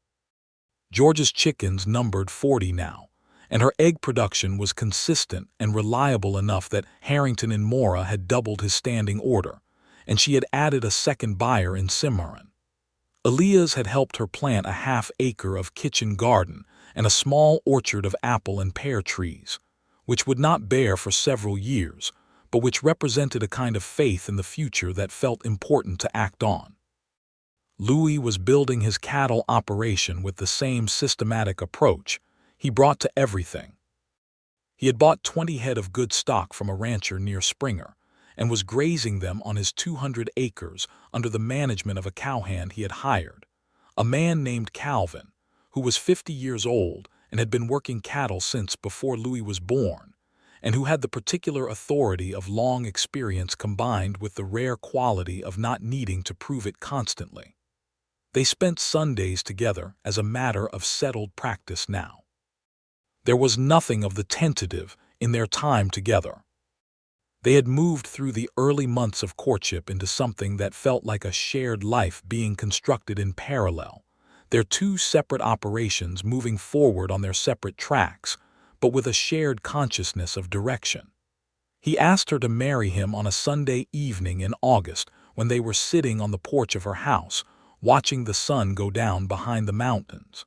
Georgia's chickens numbered 40 now, and her egg production was consistent and reliable enough that Harrington in Mora had doubled his standing order, and she had added a second buyer in Cimarron. Elias had helped her plant a half-acre of kitchen garden and a small orchard of apple and pear trees, which would not bear for several years, but which represented a kind of faith in the future that felt important to act on. Louis was building his cattle operation with the same systematic approach he brought to everything. He had bought 20 head of good stock from a rancher near Springer and was grazing them on his 200 acres under the management of a cowhand he had hired, a man named Calvin, who was 50 years old and had been working cattle since before Louis was born, and who had the particular authority of long experience combined with the rare quality of not needing to prove it constantly. They spent Sundays together as a matter of settled practice now. There was nothing of the tentative in their time together. They had moved through the early months of courtship into something that felt like a shared life being constructed in parallel, their two separate operations moving forward on their separate tracks, but with a shared consciousness of direction. He asked her to marry him on a Sunday evening in August when they were sitting on the porch of her house, watching the sun go down behind the mountains.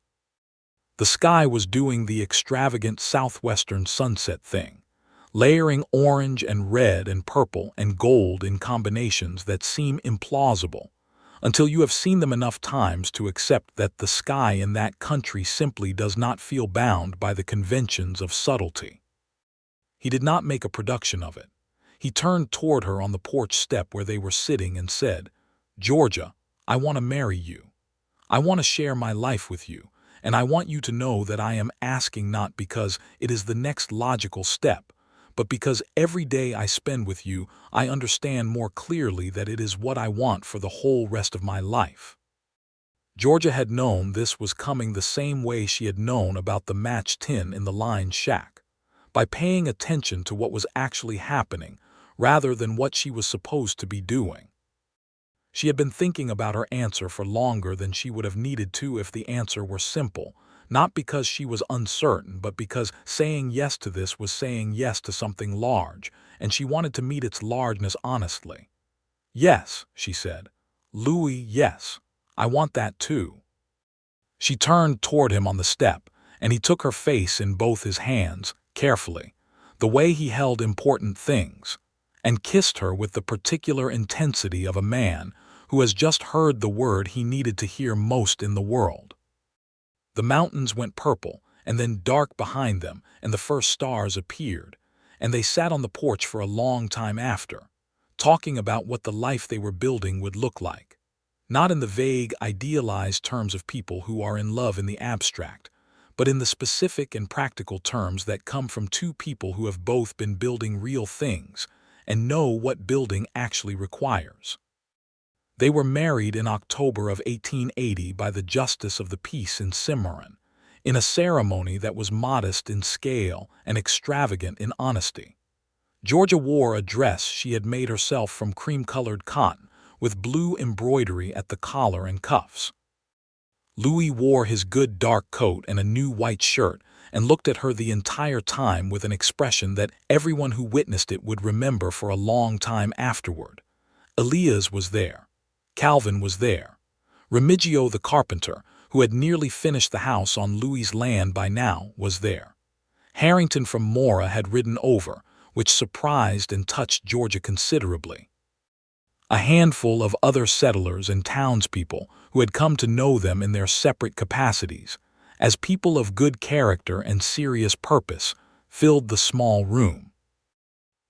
The sky was doing the extravagant southwestern sunset thing, layering orange and red and purple and gold in combinations that seem implausible, until you have seen them enough times to accept that the sky in that country simply does not feel bound by the conventions of subtlety. He did not make a production of it. He turned toward her on the porch step where they were sitting and said, "Georgia, I want to marry you. I want to share my life with you, and I want you to know that I am asking not because it is the next logical step, but because every day I spend with you, I understand more clearly that it is what I want for the whole rest of my life." Georgia had known this was coming the same way she had known about the match tin in the line shack, by paying attention to what was actually happening rather than what she was supposed to be doing. She had been thinking about her answer for longer than she would have needed to if the answer were simple, not because she was uncertain, but because saying yes to this was saying yes to something large, and she wanted to meet its largeness honestly. "Yes," she said. "Louis, yes. I want that too." She turned toward him on the step, and he took her face in both his hands, carefully, the way he held important things, and kissed her with the particular intensity of a man who has just heard the word he needed to hear most in the world. The mountains went purple and then dark behind them, and the first stars appeared, and they sat on the porch for a long time after, talking about what the life they were building would look like. Not in the vague, idealized terms of people who are in love in the abstract, but in the specific and practical terms that come from two people who have both been building real things and know what building actually requires. They were married in October of 1880 by the Justice of the Peace in Cimarron, in a ceremony that was modest in scale and extravagant in honesty. Georgia wore a dress she had made herself from cream-colored cotton, with blue embroidery at the collar and cuffs. Louis wore his good dark coat and a new white shirt and looked at her the entire time with an expression that everyone who witnessed it would remember for a long time afterward. Elias was there. Calvin was there. Remigio the carpenter, who had nearly finished the house on Louis's land by now, was there. Harrington from Mora had ridden over, which surprised and touched Georgia considerably. a handful of other settlers and townspeople who had come to know them in their separate capacities, as people of good character and serious purpose, filled the small room.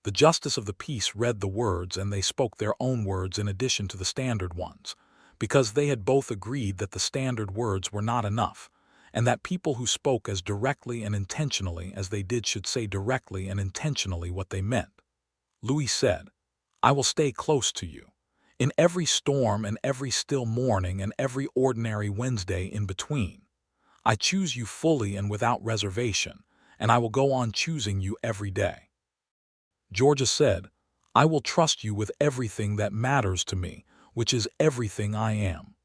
The justice of the peace read the words, and they spoke their own words in addition to the standard ones, because they had both agreed that the standard words were not enough, and that people who spoke as directly and intentionally as they did should say directly and intentionally what they meant. Louis said, "I will stay close to you. In every storm and every still morning and every ordinary Wednesday in between. I choose you fully and without reservation, and I will go on choosing you every day." Georgia said, "I will trust you with everything that matters to me, which is everything I am.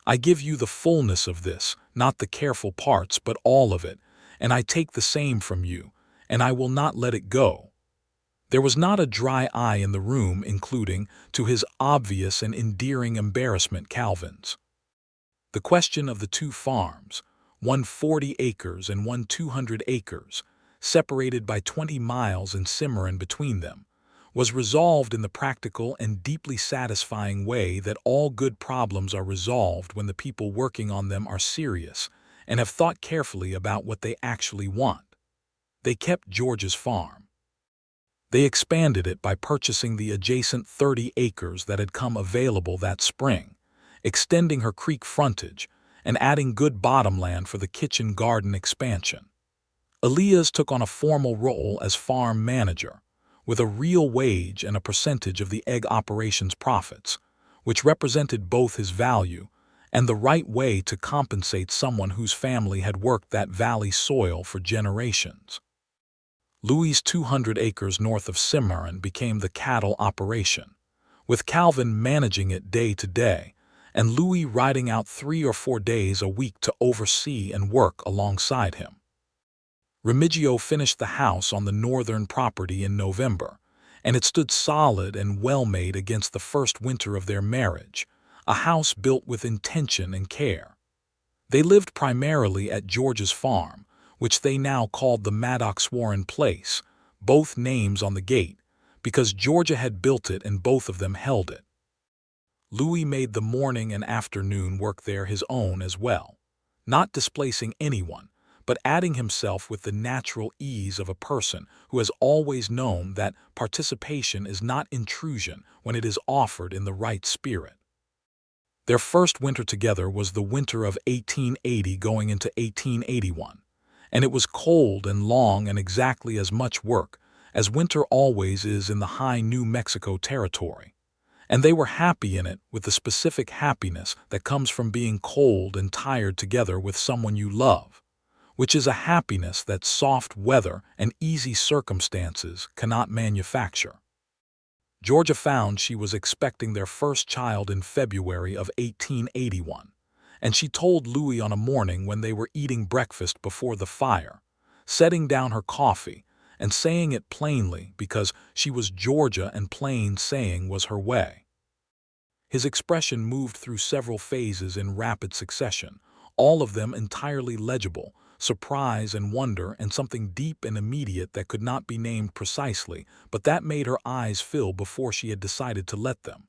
I give you the fullness of this, not the careful parts, but all of it, and I take the same from you, and I will not let it go." There was not a dry eye in the room, including, to his obvious and endearing embarrassment, Calvin's. The question of the two farms, one 40 acres and one 200 acres, separated by 20 miles in Cimarron between them, was resolved in the practical and deeply satisfying way that all good problems are resolved when the people working on them are serious and have thought carefully about what they actually want. They kept George's farm. They expanded it by purchasing the adjacent 30 acres that had come available that spring, extending her creek frontage, and adding good bottomland for the kitchen garden expansion. Elias took on a formal role as farm manager, with a real wage and a percentage of the egg operations profits, which represented both his value and the right way to compensate someone whose family had worked that valley soil for generations. Louis's 200 acres north of Cimarron became the cattle operation, with Calvin managing it day to day, and Louis riding out 3 or 4 days a week to oversee and work alongside him. Remigio finished the house on the northern property in November, and it stood solid and well-made against the first winter of their marriage, a house built with intention and care. They lived primarily at George's farm, which they now called the Maddox Warren Place, both names on the gate, because Georgia had built it and both of them held it. Louis made the morning and afternoon work there his own as well, not displacing anyone, but adding himself with the natural ease of a person who has always known that participation is not intrusion when it is offered in the right spirit. Their first winter together was the winter of 1880 going into 1881, and it was cold and long and exactly as much work as winter always is in the high New Mexico territory. And they were happy in it with the specific happiness that comes from being cold and tired together with someone you love, which is a happiness that soft weather and easy circumstances cannot manufacture. Georgia found she was expecting their first child in February of 1881, and she told Louis on a morning when they were eating breakfast before the fire, setting down her coffee and saying it plainly because she was Georgia and plain saying was her way. His expression moved through several phases in rapid succession, all of them entirely legible, surprise and wonder and something deep and immediate that could not be named precisely, but that made her eyes fill before she had decided to let them.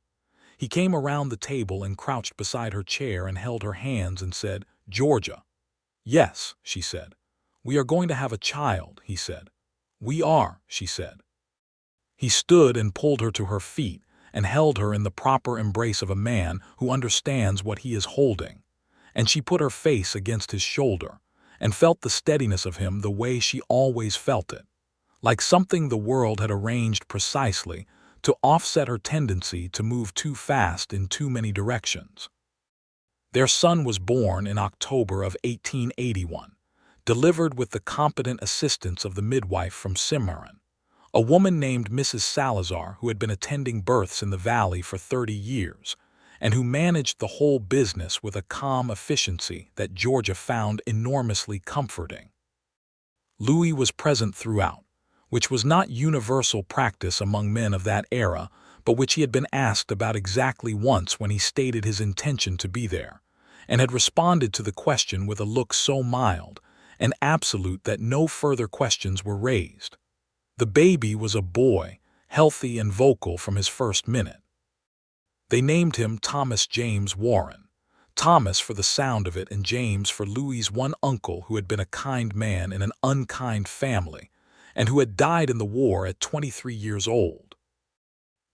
He came around the table and crouched beside her chair and held her hands and said, "Georgia." "Yes," she said. "We are going to have a child," he said. "We are," she said. He stood and pulled her to her feet and held her in the proper embrace of a man who understands what he is holding, and she put her face against his shoulder and felt the steadiness of him the way she always felt it, like something the world had arranged precisely to offset her tendency to move too fast in too many directions. Their son was born in October of 1881, delivered with the competent assistance of the midwife from Cimarron, a woman named Mrs. Salazar who had been attending births in the valley for 30 years, and who managed the whole business with a calm efficiency that Georgia found enormously comforting. Louis was present throughout, which was not universal practice among men of that era, but which he had been asked about exactly once when he stated his intention to be there, and had responded to the question with a look so mild and absolute that no further questions were raised. The baby was a boy, healthy and vocal from his first minute. They named him Thomas James Warren. Thomas for the sound of it and James for Louis's one uncle who had been a kind man in an unkind family and who had died in the war at 23 years old.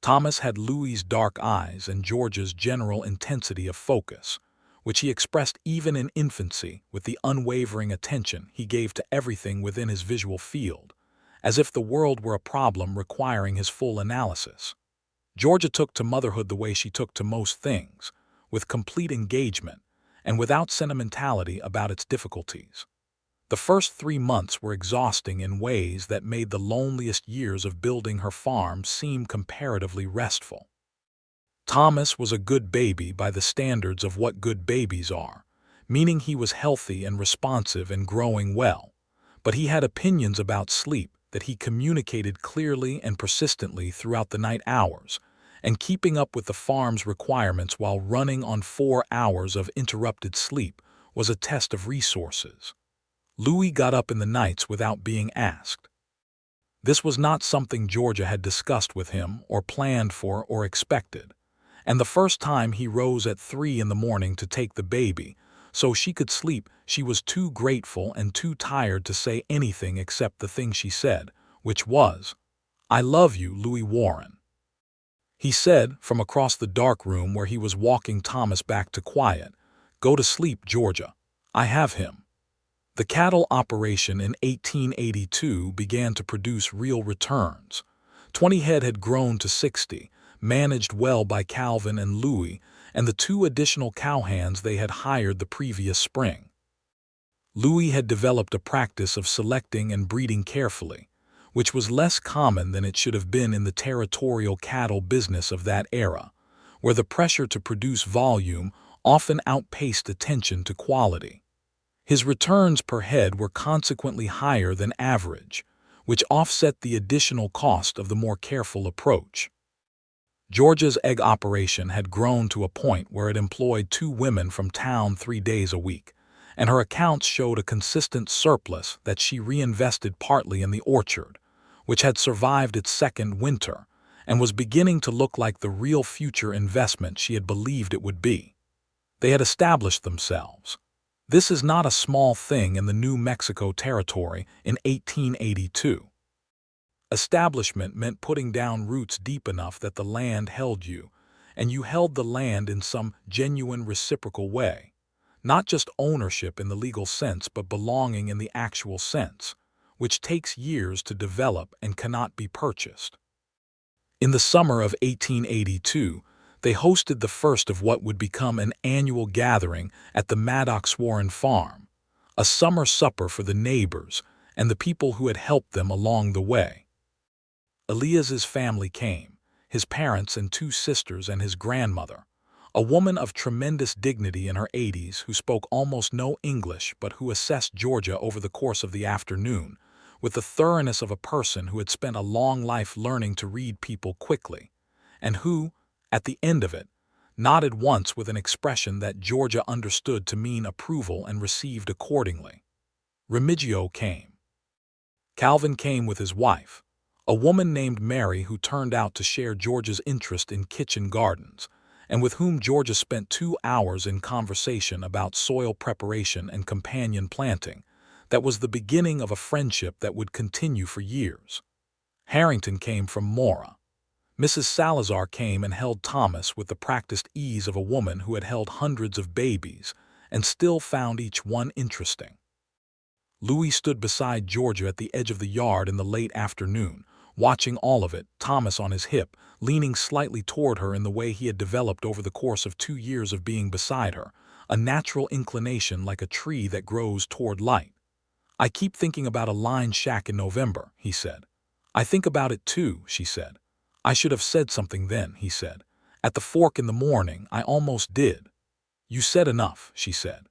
Thomas had Louis's dark eyes and Georgia's general intensity of focus, which he expressed even in infancy with the unwavering attention he gave to everything within his visual field, as if the world were a problem requiring his full analysis. Georgia took to motherhood the way she took to most things, with complete engagement and without sentimentality about its difficulties. The first 3 months were exhausting in ways that made the loneliest years of building her farm seem comparatively restful. Thomas was a good baby by the standards of what good babies are, meaning he was healthy and responsive and growing well, but he had opinions about sleep that he communicated clearly and persistently throughout the night hours, and keeping up with the farm's requirements while running on 4 hours of interrupted sleep was a test of resources. Louis got up in the nights without being asked. This was not something Georgia had discussed with him or planned for or expected, and the first time he rose at 3 in the morning to take the baby so she could sleep, she was too grateful and too tired to say anything except the thing she said, which was, "I love you, Louis Warren." He said, from across the dark room where he was walking Thomas back to quiet, "Go to sleep, Georgia. I have him." The cattle operation in 1882 began to produce real returns. 20 head had grown to 60, managed well by Calvin and Louis, and the 2 additional cowhands they had hired the previous spring. Louis had developed a practice of selecting and breeding carefully, which was less common than it should have been in the territorial cattle business of that era, where the pressure to produce volume often outpaced attention to quality. His returns per head were consequently higher than average, which offset the additional cost of the more careful approach. Georgia's egg operation had grown to a point where it employed 2 women from town 3 days a week, and her accounts showed a consistent surplus that she reinvested partly in the orchard, which had survived its second winter and was beginning to look like the real future investment she had believed it would be. They had established themselves. This is not a small thing in the New Mexico territory in 1882. Establishment meant putting down roots deep enough that the land held you, and you held the land in some genuine reciprocal way. Not just ownership in the legal sense, but belonging in the actual sense, which takes years to develop and cannot be purchased. In the summer of 1882, they hosted the first of what would become an annual gathering at the Maddox Warren farm, a summer supper for the neighbors and the people who had helped them along the way. Elias's family came, his parents and 2 sisters and his grandmother, a woman of tremendous dignity in her 80s who spoke almost no English but who assessed Georgia over the course of the afternoon with the thoroughness of a person who had spent a long life learning to read people quickly, and who, at the end of it, nodded once with an expression that Georgia understood to mean approval and received accordingly. Remigio came. Calvin came with his wife, a woman named Mary who turned out to share Georgia's interest in kitchen gardens, and with whom Georgia spent 2 hours in conversation about soil preparation and companion planting. That was the beginning of a friendship that would continue for years. Harrington came from Mora. Mrs. Salazar came and held Thomas with the practiced ease of a woman who had held hundreds of babies and still found each one interesting. Louis stood beside Georgia at the edge of the yard in the late afternoon, watching all of it, Thomas on his hip, leaning slightly toward her in the way he had developed over the course of 2 years of being beside her, a natural inclination like a tree that grows toward light. "I keep thinking about a line shack in November," he said. "I think about it too," she said. "I should have said something then," he said. "At the fork in the morning, I almost did." "You said enough," she said.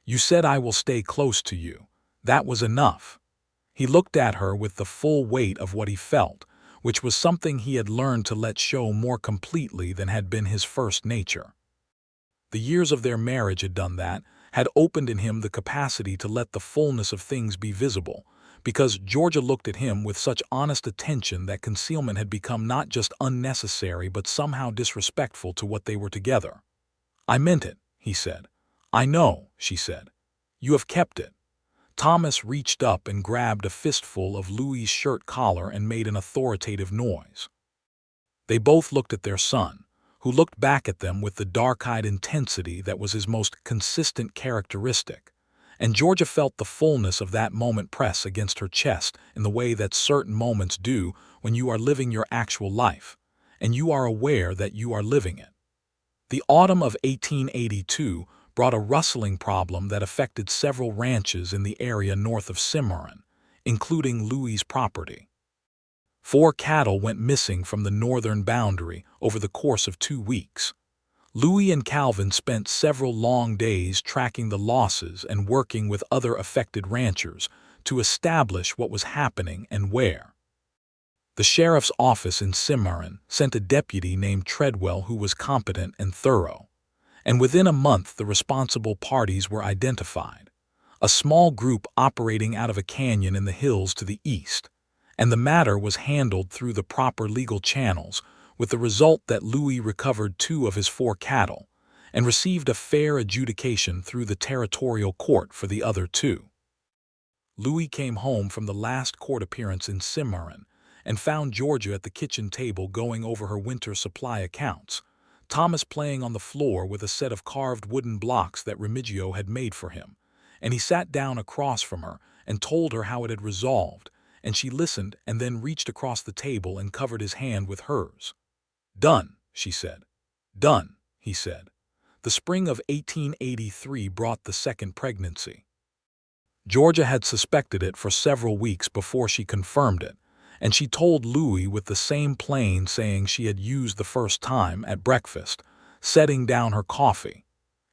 "You said I will stay close to you. That was enough." He looked at her with the full weight of what he felt, which was something he had learned to let show more completely than had been his first nature. The years of their marriage had done that, had opened in him the capacity to let the fullness of things be visible, because Georgia looked at him with such honest attention that concealment had become not just unnecessary but somehow disrespectful to what they were together. "I meant it," he said. "I know," she said. "You have kept it." Thomas reached up and grabbed a fistful of Louis's shirt collar and made an authoritative noise. They both looked at their son, who looked back at them with the dark-eyed intensity that was his most consistent characteristic, and Georgia felt the fullness of that moment press against her chest in the way that certain moments do when you are living your actual life, and you are aware that you are living it. The autumn of 1882 brought a rustling problem that affected several ranches in the area north of Cimarron, including Louis's property. 4 cattle went missing from the northern boundary over the course of 2 weeks. Louis and Calvin spent several long days tracking the losses and working with other affected ranchers to establish what was happening and where. The sheriff's office in Cimarron sent a deputy named Treadwell who was competent and thorough, and within a month the responsible parties were identified, a small group operating out of a canyon in the hills to the east, and the matter was handled through the proper legal channels, with the result that Louis recovered 2 of his 4 cattle and received a fair adjudication through the territorial court for the other 2. Louis came home from the last court appearance in Cimarron and found Georgia at the kitchen table going over her winter supply accounts, Thomas playing on the floor with a set of carved wooden blocks that Remigio had made for him, and he sat down across from her and told her how it had resolved, and she listened and then reached across the table and covered his hand with hers. "Done," she said. "Done," he said. The spring of 1883 brought the second pregnancy. Georgia had suspected it for several weeks before she confirmed it, and she told Louis with the same plain saying she had used the first time at breakfast, setting down her coffee.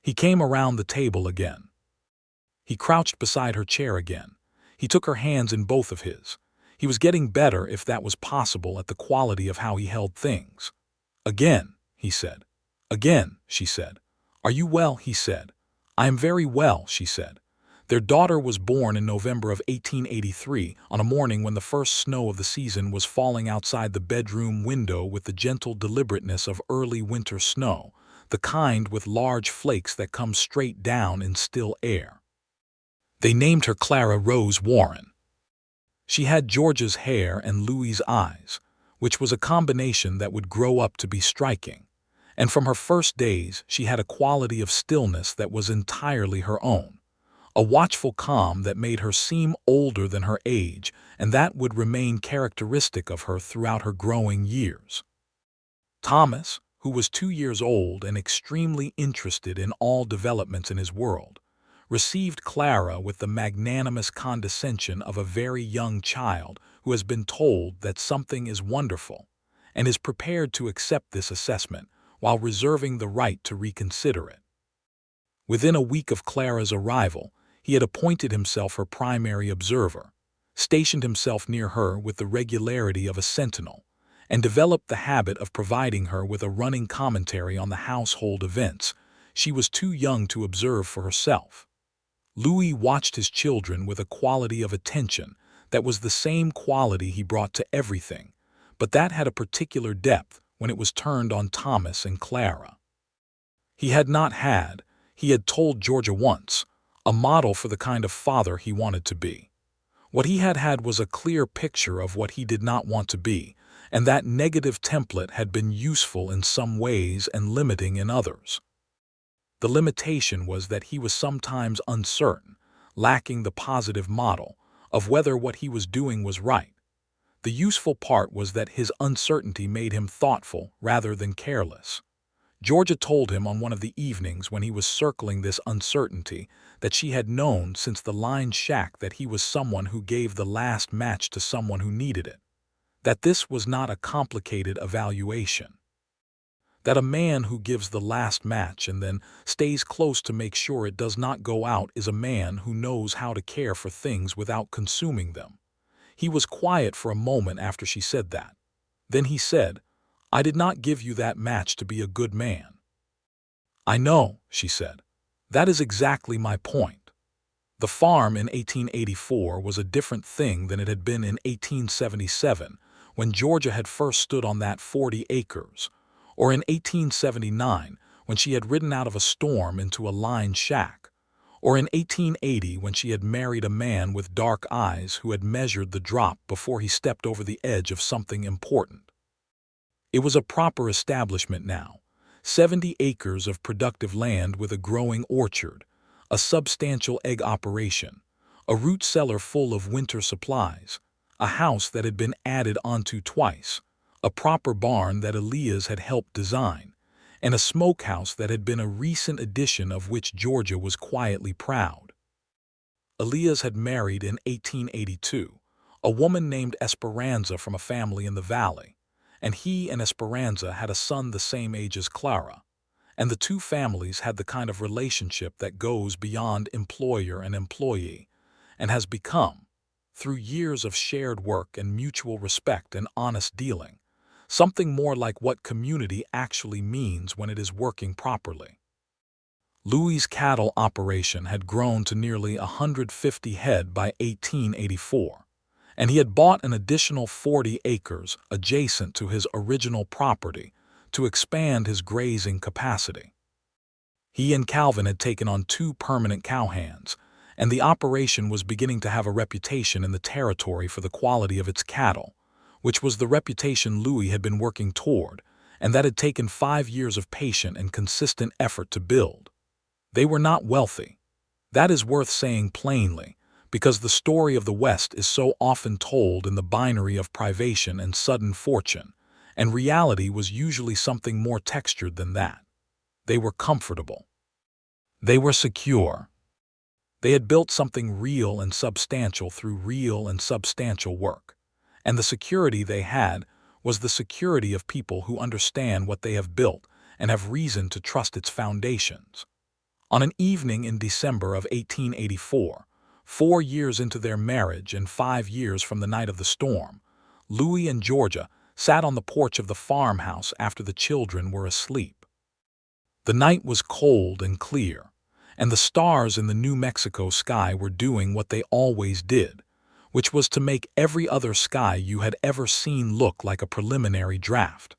He came around the table again. He crouched beside her chair again. He took her hands in both of his. He was getting better, if that was possible, at the quality of how he held things. "Again," he said. "Again," she said. "Are you well?" he said. "I am very well," she said. Their daughter was born in November of 1883, on a morning when the first snow of the season was falling outside the bedroom window with the gentle deliberateness of early winter snow, the kind with large flakes that come straight down in still air. They named her Clara Rose Warren. She had Georgia's hair and Louis's eyes, which was a combination that would grow up to be striking, and from her first days she had a quality of stillness that was entirely her own, a watchful calm that made her seem older than her age, and that would remain characteristic of her throughout her growing years. Thomas, who was 2 years old and extremely interested in all developments in his world, received Clara with the magnanimous condescension of a very young child who has been told that something is wonderful and is prepared to accept this assessment while reserving the right to reconsider it. Within a week of Clara's arrival, he had appointed himself her primary observer, stationed himself near her with the regularity of a sentinel, and developed the habit of providing her with a running commentary on the household events she was too young to observe for herself. Louis watched his children with a quality of attention that was the same quality he brought to everything, but that had a particular depth when it was turned on Thomas and Clara. He had told Georgia once, a model for the kind of father he wanted to be. What he had was a clear picture of what he did not want to be, and that negative template had been useful in some ways and limiting in others. The limitation was that he was sometimes uncertain, lacking the positive model, of whether what he was doing was right. The useful part was that his uncertainty made him thoughtful rather than careless. Georgia told him on one of the evenings when he was circling this uncertainty that she had known since the line shack that he was someone who gave the last match to someone who needed it, that this was not a complicated evaluation. That a man who gives the last match and then stays close to make sure it does not go out is a man who knows how to care for things without consuming them. He was quiet for a moment after she said that. Then he said, "I did not give you that match to be a good man." "I know," she said. "That is exactly my point." The farm in 1884 was a different thing than it had been in 1877, when Georgia had first stood on that 40 acres, or in 1879, when she had ridden out of a storm into a lined shack, or in 1880 when she had married a man with dark eyes who had measured the drop before he stepped over the edge of something important. It was a proper establishment now, 70 acres of productive land with a growing orchard, a substantial egg operation, a root cellar full of winter supplies, a house that had been added onto twice, a proper barn that Elias had helped design, and a smokehouse that had been a recent addition of which Georgia was quietly proud. Elias had married in 1882 a woman named Esperanza from a family in the valley, and he and Esperanza had a son the same age as Clara, and the two families had the kind of relationship that goes beyond employer and employee and has become, through years of shared work and mutual respect and honest dealing, something more like what community actually means when it is working properly. Louis's cattle operation had grown to nearly 150 head by 1884, and he had bought an additional 40 acres adjacent to his original property to expand his grazing capacity. He and Calvin had taken on 2 permanent cowhands, and the operation was beginning to have a reputation in the territory for the quality of its cattle, which was the reputation Louis had been working toward, and that had taken 5 years of patient and consistent effort to build. They were not wealthy. That is worth saying plainly, because the story of the West is so often told in the binary of privation and sudden fortune, and reality was usually something more textured than that. They were comfortable. They were secure. They had built something real and substantial through real and substantial work, and the security they had was the security of people who understand what they have built and have reason to trust its foundations. On an evening in December of 1884, 4 years into their marriage and 5 years from the night of the storm, Louis and Georgia sat on the porch of the farmhouse after the children were asleep. The night was cold and clear, and the stars in the New Mexico sky were doing what they always did, which was to make every other sky you had ever seen look like a preliminary draft.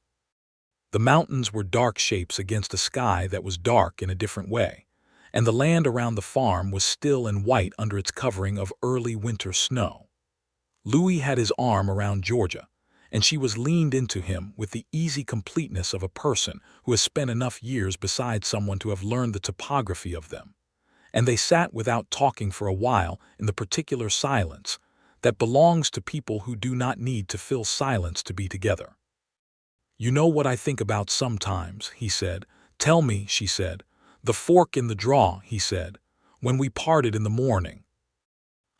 The mountains were dark shapes against a sky that was dark in a different way, and the land around the farm was still and white under its covering of early winter snow. Louis had his arm around Georgia, and she was leaned into him with the easy completeness of a person who has spent enough years beside someone to have learned the topography of them, and they sat without talking for a while in the particular silence that belongs to people who do not need to fill silence to be together. "You know what I think about sometimes," he said. "Tell me," she said. "The fork in the draw," he said, "when we parted in the morning."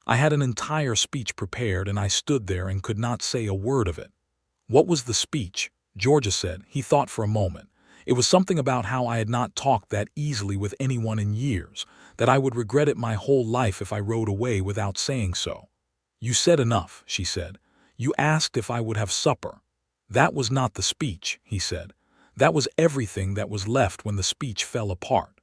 I had an entire speech prepared, and I stood there and could not say a word of it. "What was the speech?" Georgia said. He thought for a moment. "It was something about how I had not talked that easily with anyone in years, that I would regret it my whole life if I rode away without saying so." "You said enough," she said. "You asked if I would have supper." "That was not the speech," he said. "That was everything that was left when the speech fell apart."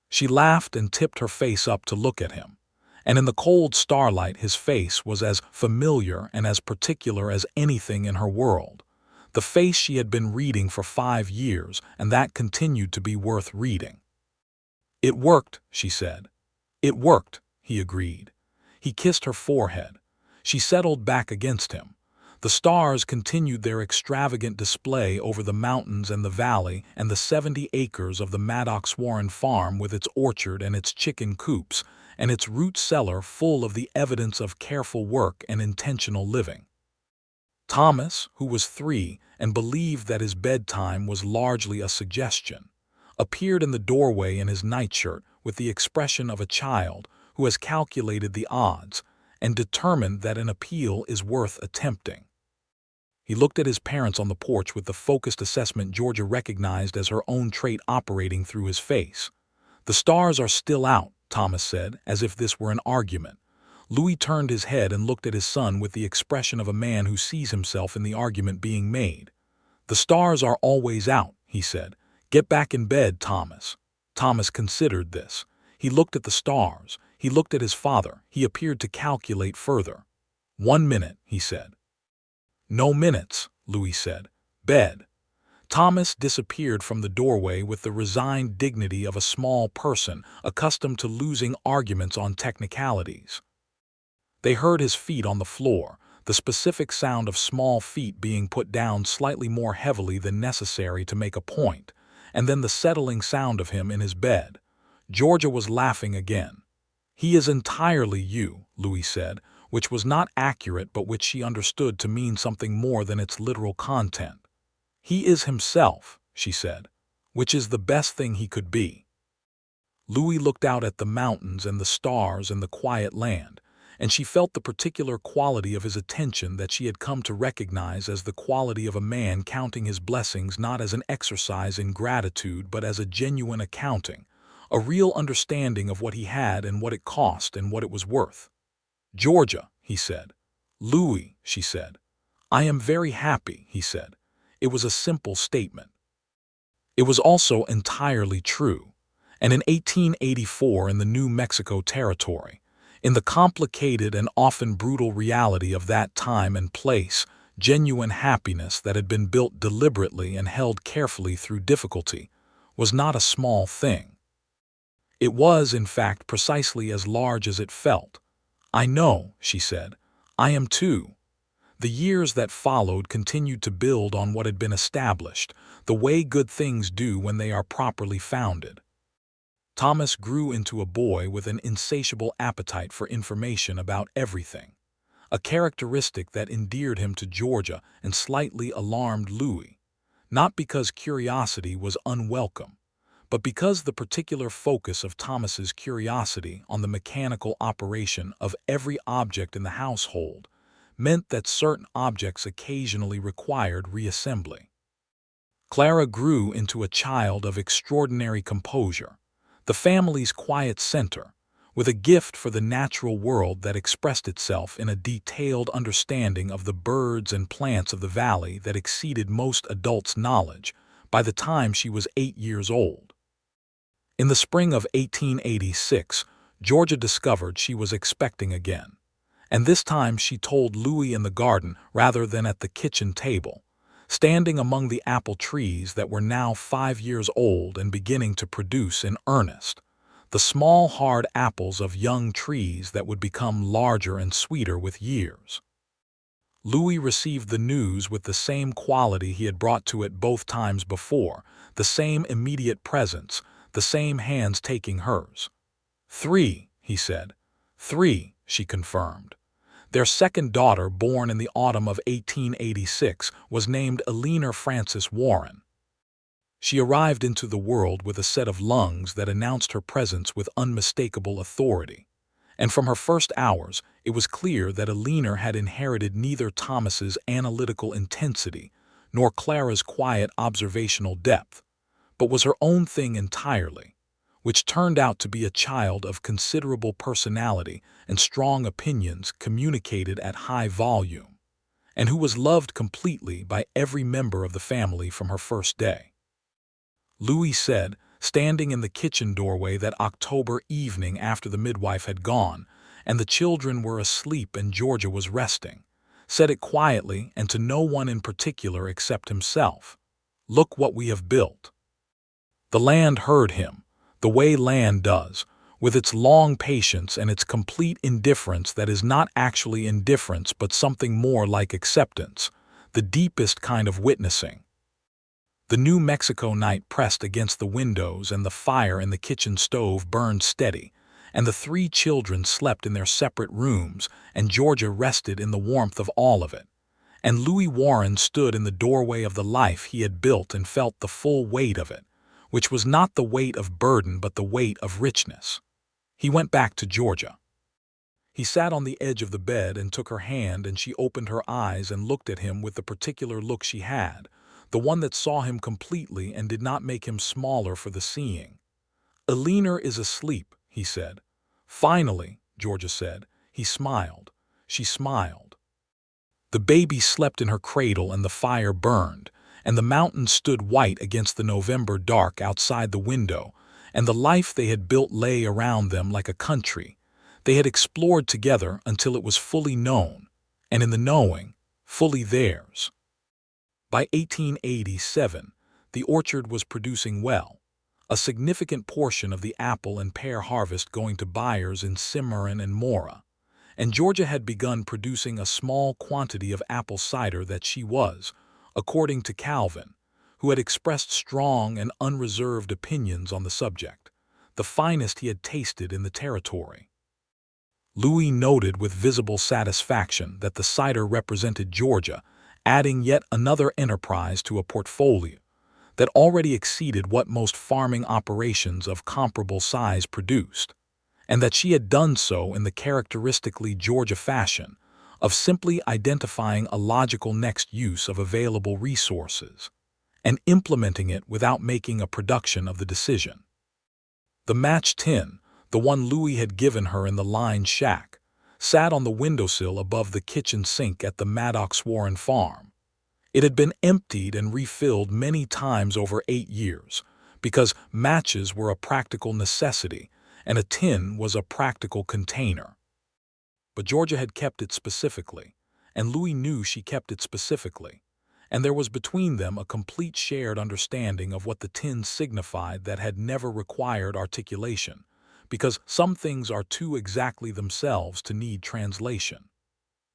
She laughed and tipped her face up to look at him, and in the cold starlight his face was as familiar and as particular as anything in her world, the face she had been reading for 5 years, and that continued to be worth reading. "It worked," she said. "It worked," he agreed. He kissed her forehead. She settled back against him. The stars continued their extravagant display over the mountains and the valley and the 70 acres of the Maddox Warren farm with its orchard and its chicken coops and its root cellar full of the evidence of careful work and intentional living. Thomas, who was 3 and believed that his bedtime was largely a suggestion, appeared in the doorway in his nightshirt with the expression of a child who has calculated the odds and determined that an appeal is worth attempting. He looked at his parents on the porch with the focused assessment Georgia recognized as her own trait operating through his face. "The stars are still out," Thomas said, as if this were an argument. Louis turned his head and looked at his son with the expression of a man who sees himself in the argument being made. "The stars are always out," he said. "Get back in bed, Thomas." Thomas considered this. He looked at the stars. He looked at his father. He appeared to calculate further. 1 minute, he said. No minutes, Louis said. Bed. Thomas disappeared from the doorway with the resigned dignity of a small person accustomed to losing arguments on technicalities. They heard his feet on the floor, the specific sound of small feet being put down slightly more heavily than necessary to make a point, and then the settling sound of him in his bed. Georgia was laughing again. "He is entirely you," Louis said, which was not accurate but which she understood to mean something more than its literal content. "He is himself," she said, "which is the best thing he could be." Louis looked out at the mountains and the stars and the quiet land, and she felt the particular quality of his attention that she had come to recognize as the quality of a man counting his blessings not as an exercise in gratitude but as a genuine accounting, a real understanding of what he had and what it cost and what it was worth. "Georgia," he said. "Louis," she said. "I am very happy," he said. It was a simple statement. It was also entirely true. And in 1884 in the New Mexico Territory, in the complicated and often brutal reality of that time and place, genuine happiness that had been built deliberately and held carefully through difficulty was not a small thing. It was, in fact, precisely as large as it felt. "I know," she said. "I am too." The years that followed continued to build on what had been established, the way good things do when they are properly founded. Thomas grew into a boy with an insatiable appetite for information about everything, a characteristic that endeared him to Georgia and slightly alarmed Louis, not because curiosity was unwelcome, but because the particular focus of Thomas's curiosity on the mechanical operation of every object in the household meant that certain objects occasionally required reassembly. Clara grew into a child of extraordinary composure, the family's quiet center, with a gift for the natural world that expressed itself in a detailed understanding of the birds and plants of the valley that exceeded most adults' knowledge by the time she was 8 years old. In the spring of 1886, Georgia discovered she was expecting again, and this time she told Louis in the garden rather than at the kitchen table, standing among the apple trees that were now 5 years old and beginning to produce in earnest, the small hard apples of young trees that would become larger and sweeter with years. Louis received the news with the same quality he had brought to it both times before, the same immediate presence, the same hands taking hers. 3, he said. 3, she confirmed. Their second daughter, born in the autumn of 1886, was named Eleanor Frances Warren. She arrived into the world with a set of lungs that announced her presence with unmistakable authority, and from her first hours it was clear that Eleanor had inherited neither Thomas's analytical intensity nor Clara's quiet observational depth, but was her own thing entirely, which turned out to be a child of considerable personality and strong opinions communicated at high volume, and who was loved completely by every member of the family from her first day. Louis said, standing in the kitchen doorway that October evening after the midwife had gone, and the children were asleep and Georgia was resting, said it quietly and to no one in particular except himself. "Look what we have built." The land heard him, the way land does, with its long patience and its complete indifference that is not actually indifference but something more like acceptance, the deepest kind of witnessing. The New Mexico night pressed against the windows and the fire in the kitchen stove burned steady, and the 3 children slept in their separate rooms, and Georgia rested in the warmth of all of it. And Louis Warren stood in the doorway of the life he had built and felt the full weight of it, which was not the weight of burden but the weight of richness. He went back to Georgia. He sat on the edge of the bed and took her hand, and she opened her eyes and looked at him with the particular look she had, the one that saw him completely and did not make him smaller for the seeing. "Eleanor is asleep," he said. "Finally," Georgia said. He smiled. She smiled. The baby slept in her cradle and the fire burned, and the mountains stood white against the November dark outside the window, and the life they had built lay around them like a country, They had explored together until it was fully known, and in the knowing, fully theirs. By 1887, the orchard was producing well, a significant portion of the apple and pear harvest going to buyers in Cimarron and Mora, and Georgia had begun producing a small quantity of apple cider that she was, according to Calvin, who had expressed strong and unreserved opinions on the subject, the finest he had tasted in the territory. Louis noted with visible satisfaction that the cider represented Georgia, adding yet another enterprise to a portfolio that already exceeded what most farming operations of comparable size produced, and that she had done so in the characteristically Georgia fashion of simply identifying a logical next use of available resources and implementing it without making a production of the decision. The match tin, the one Louis had given her in the line shack, sat on the windowsill above the kitchen sink at the Maddox Warren farm. It had been emptied and refilled many times over 8 years, because matches were a practical necessity and a tin was a practical container. But Georgia had kept it specifically, and Louis knew she kept it specifically, and there was between them a complete shared understanding of what the tin signified that had never required articulation, because some things are too exactly themselves to need translation.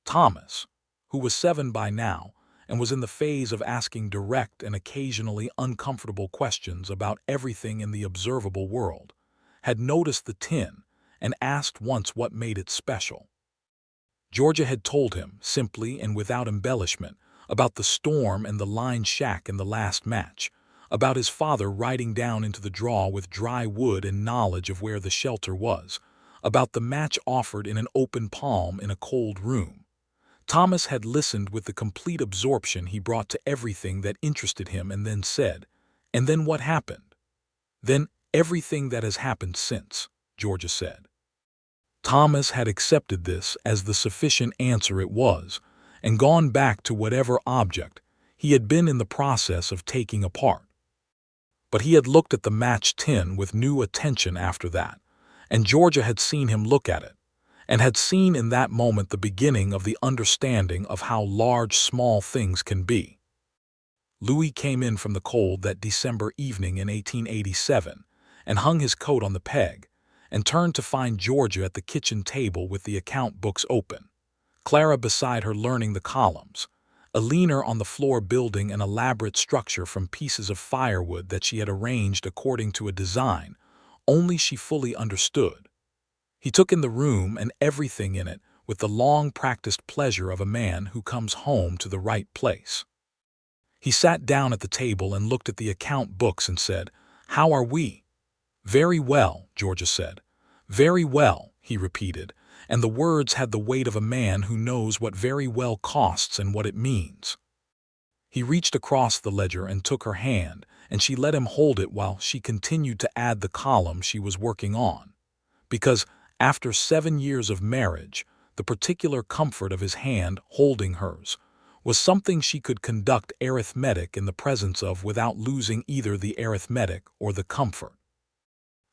Thomas, who was 7 by now, and was in the phase of asking direct and occasionally uncomfortable questions about everything in the observable world, had noticed the tin and asked once what made it special. Georgia had told him, simply and without embellishment, about the storm and the line shack in the last match, about his father riding down into the draw with dry wood and knowledge of where the shelter was, about the match offered in an open palm in a cold room. Thomas had listened with the complete absorption he brought to everything that interested him and then said, "And then what happened?" "Then everything that has happened since," Georgia said. Thomas had accepted this as the sufficient answer it was, and gone back to whatever object he had been in the process of taking apart. But he had looked at the match tin with new attention after that, and Georgia had seen him look at it, and had seen in that moment the beginning of the understanding of how large small things can be. Louis came in from the cold that December evening in 1887 and hung his coat on the peg, and turned to find Georgia at the kitchen table with the account books open, Clara beside her learning the columns, Alina on the floor building an elaborate structure from pieces of firewood that she had arranged according to a design only she fully understood. He took in the room and everything in it with the long-practiced pleasure of a man who comes home to the right place. He sat down at the table and looked at the account books and said, "How are we?" "Very well," Georgia said. "Very well," he repeated, and the words had the weight of a man who knows what very well costs and what it means. He reached across the ledger and took her hand, and she let him hold it while she continued to add the column she was working on, because after 7 years of marriage, the particular comfort of his hand holding hers was something she could conduct arithmetic in the presence of without losing either the arithmetic or the comfort.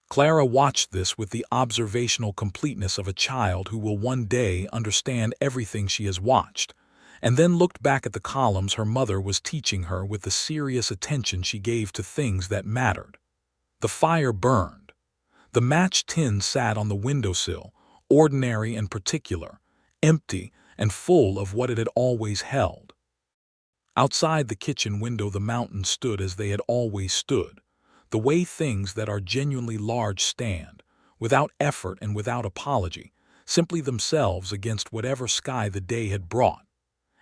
Clara watched this with the observational completeness of a child who will one day understand everything she has watched, and then looked back at the columns her mother was teaching her with the serious attention she gave to things that mattered. The fire burned. The match tin sat on the windowsill, ordinary and particular, empty and full of what it had always held. Outside the kitchen window the mountains stood as they had always stood, the way things that are genuinely large stand, without effort and without apology, simply themselves against whatever sky the day had brought.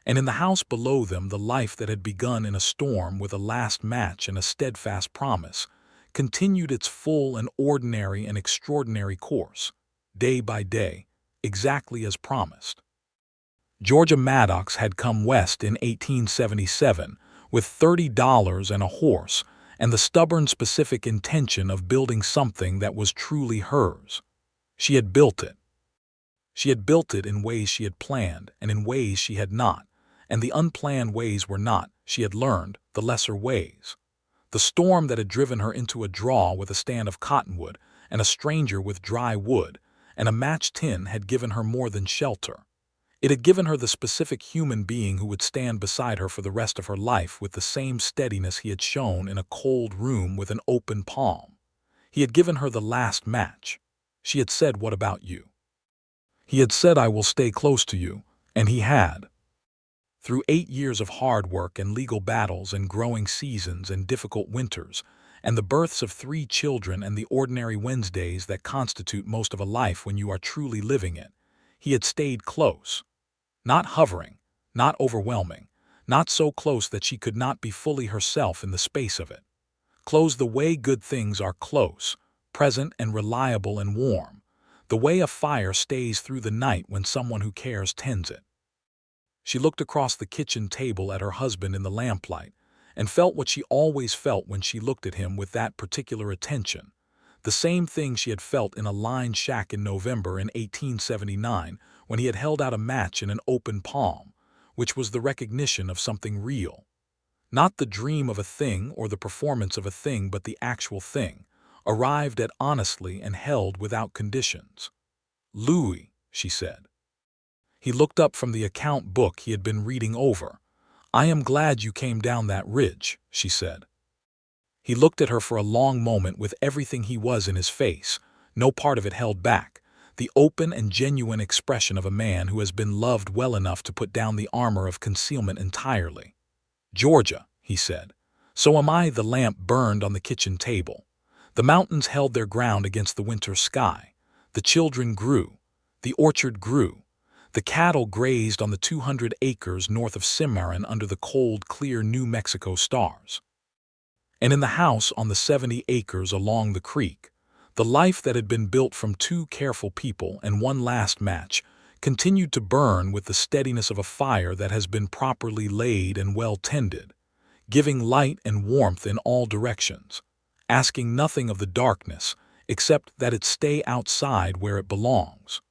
And in the house below them the life that had begun in a storm with a last match and a steadfast promise continued its full and ordinary and extraordinary course, day by day, exactly as promised. Georgia Maddox had come west in 1877 with $30 and a horse and the stubborn specific intention of building something that was truly hers. She had built it. She had built it in ways she had planned and in ways she had not, and the unplanned ways were not, she had learned, the lesser ways. The storm that had driven her into a draw with a stand of cottonwood and a stranger with dry wood, and a match tin had given her more than shelter. It had given her the specific human being who would stand beside her for the rest of her life with the same steadiness he had shown in a cold room with an open palm. He had given her the last match. She had said, "What about you?" He had said, "I will stay close to you," and he had. Through 8 years of hard work and legal battles and growing seasons and difficult winters, and the births of 3 children and the ordinary Wednesdays that constitute most of a life when you are truly living it, he had stayed close. Not hovering, not overwhelming, not so close that she could not be fully herself in the space of it. Close the way good things are close, present and reliable and warm, the way a fire stays through the night when someone who cares tends it. She looked across the kitchen table at her husband in the lamplight, and felt what she always felt when she looked at him with that particular attention, the same thing she had felt in a lined shack in November in 1879 when he had held out a match in an open palm, which was the recognition of something real. Not the dream of a thing or the performance of a thing, but the actual thing, arrived at honestly and held without conditions. "Louis," she said. He looked up from the account book he had been reading over. "I am glad you came down that ridge," she said. He looked at her for a long moment with everything he was in his face, no part of it held back, the open and genuine expression of a man who has been loved well enough to put down the armor of concealment entirely. "Georgia," he said, "so am I." The lamp burned on the kitchen table. The mountains held their ground against the winter sky. The children grew. The orchard grew. The cattle grazed on the 200 acres north of Cimarron under the cold, clear New Mexico stars. And in the house on the 70 acres along the creek, the life that had been built from 2 careful people and 1 last match continued to burn with the steadiness of a fire that has been properly laid and well tended, giving light and warmth in all directions, asking nothing of the darkness except that it stay outside where it belongs.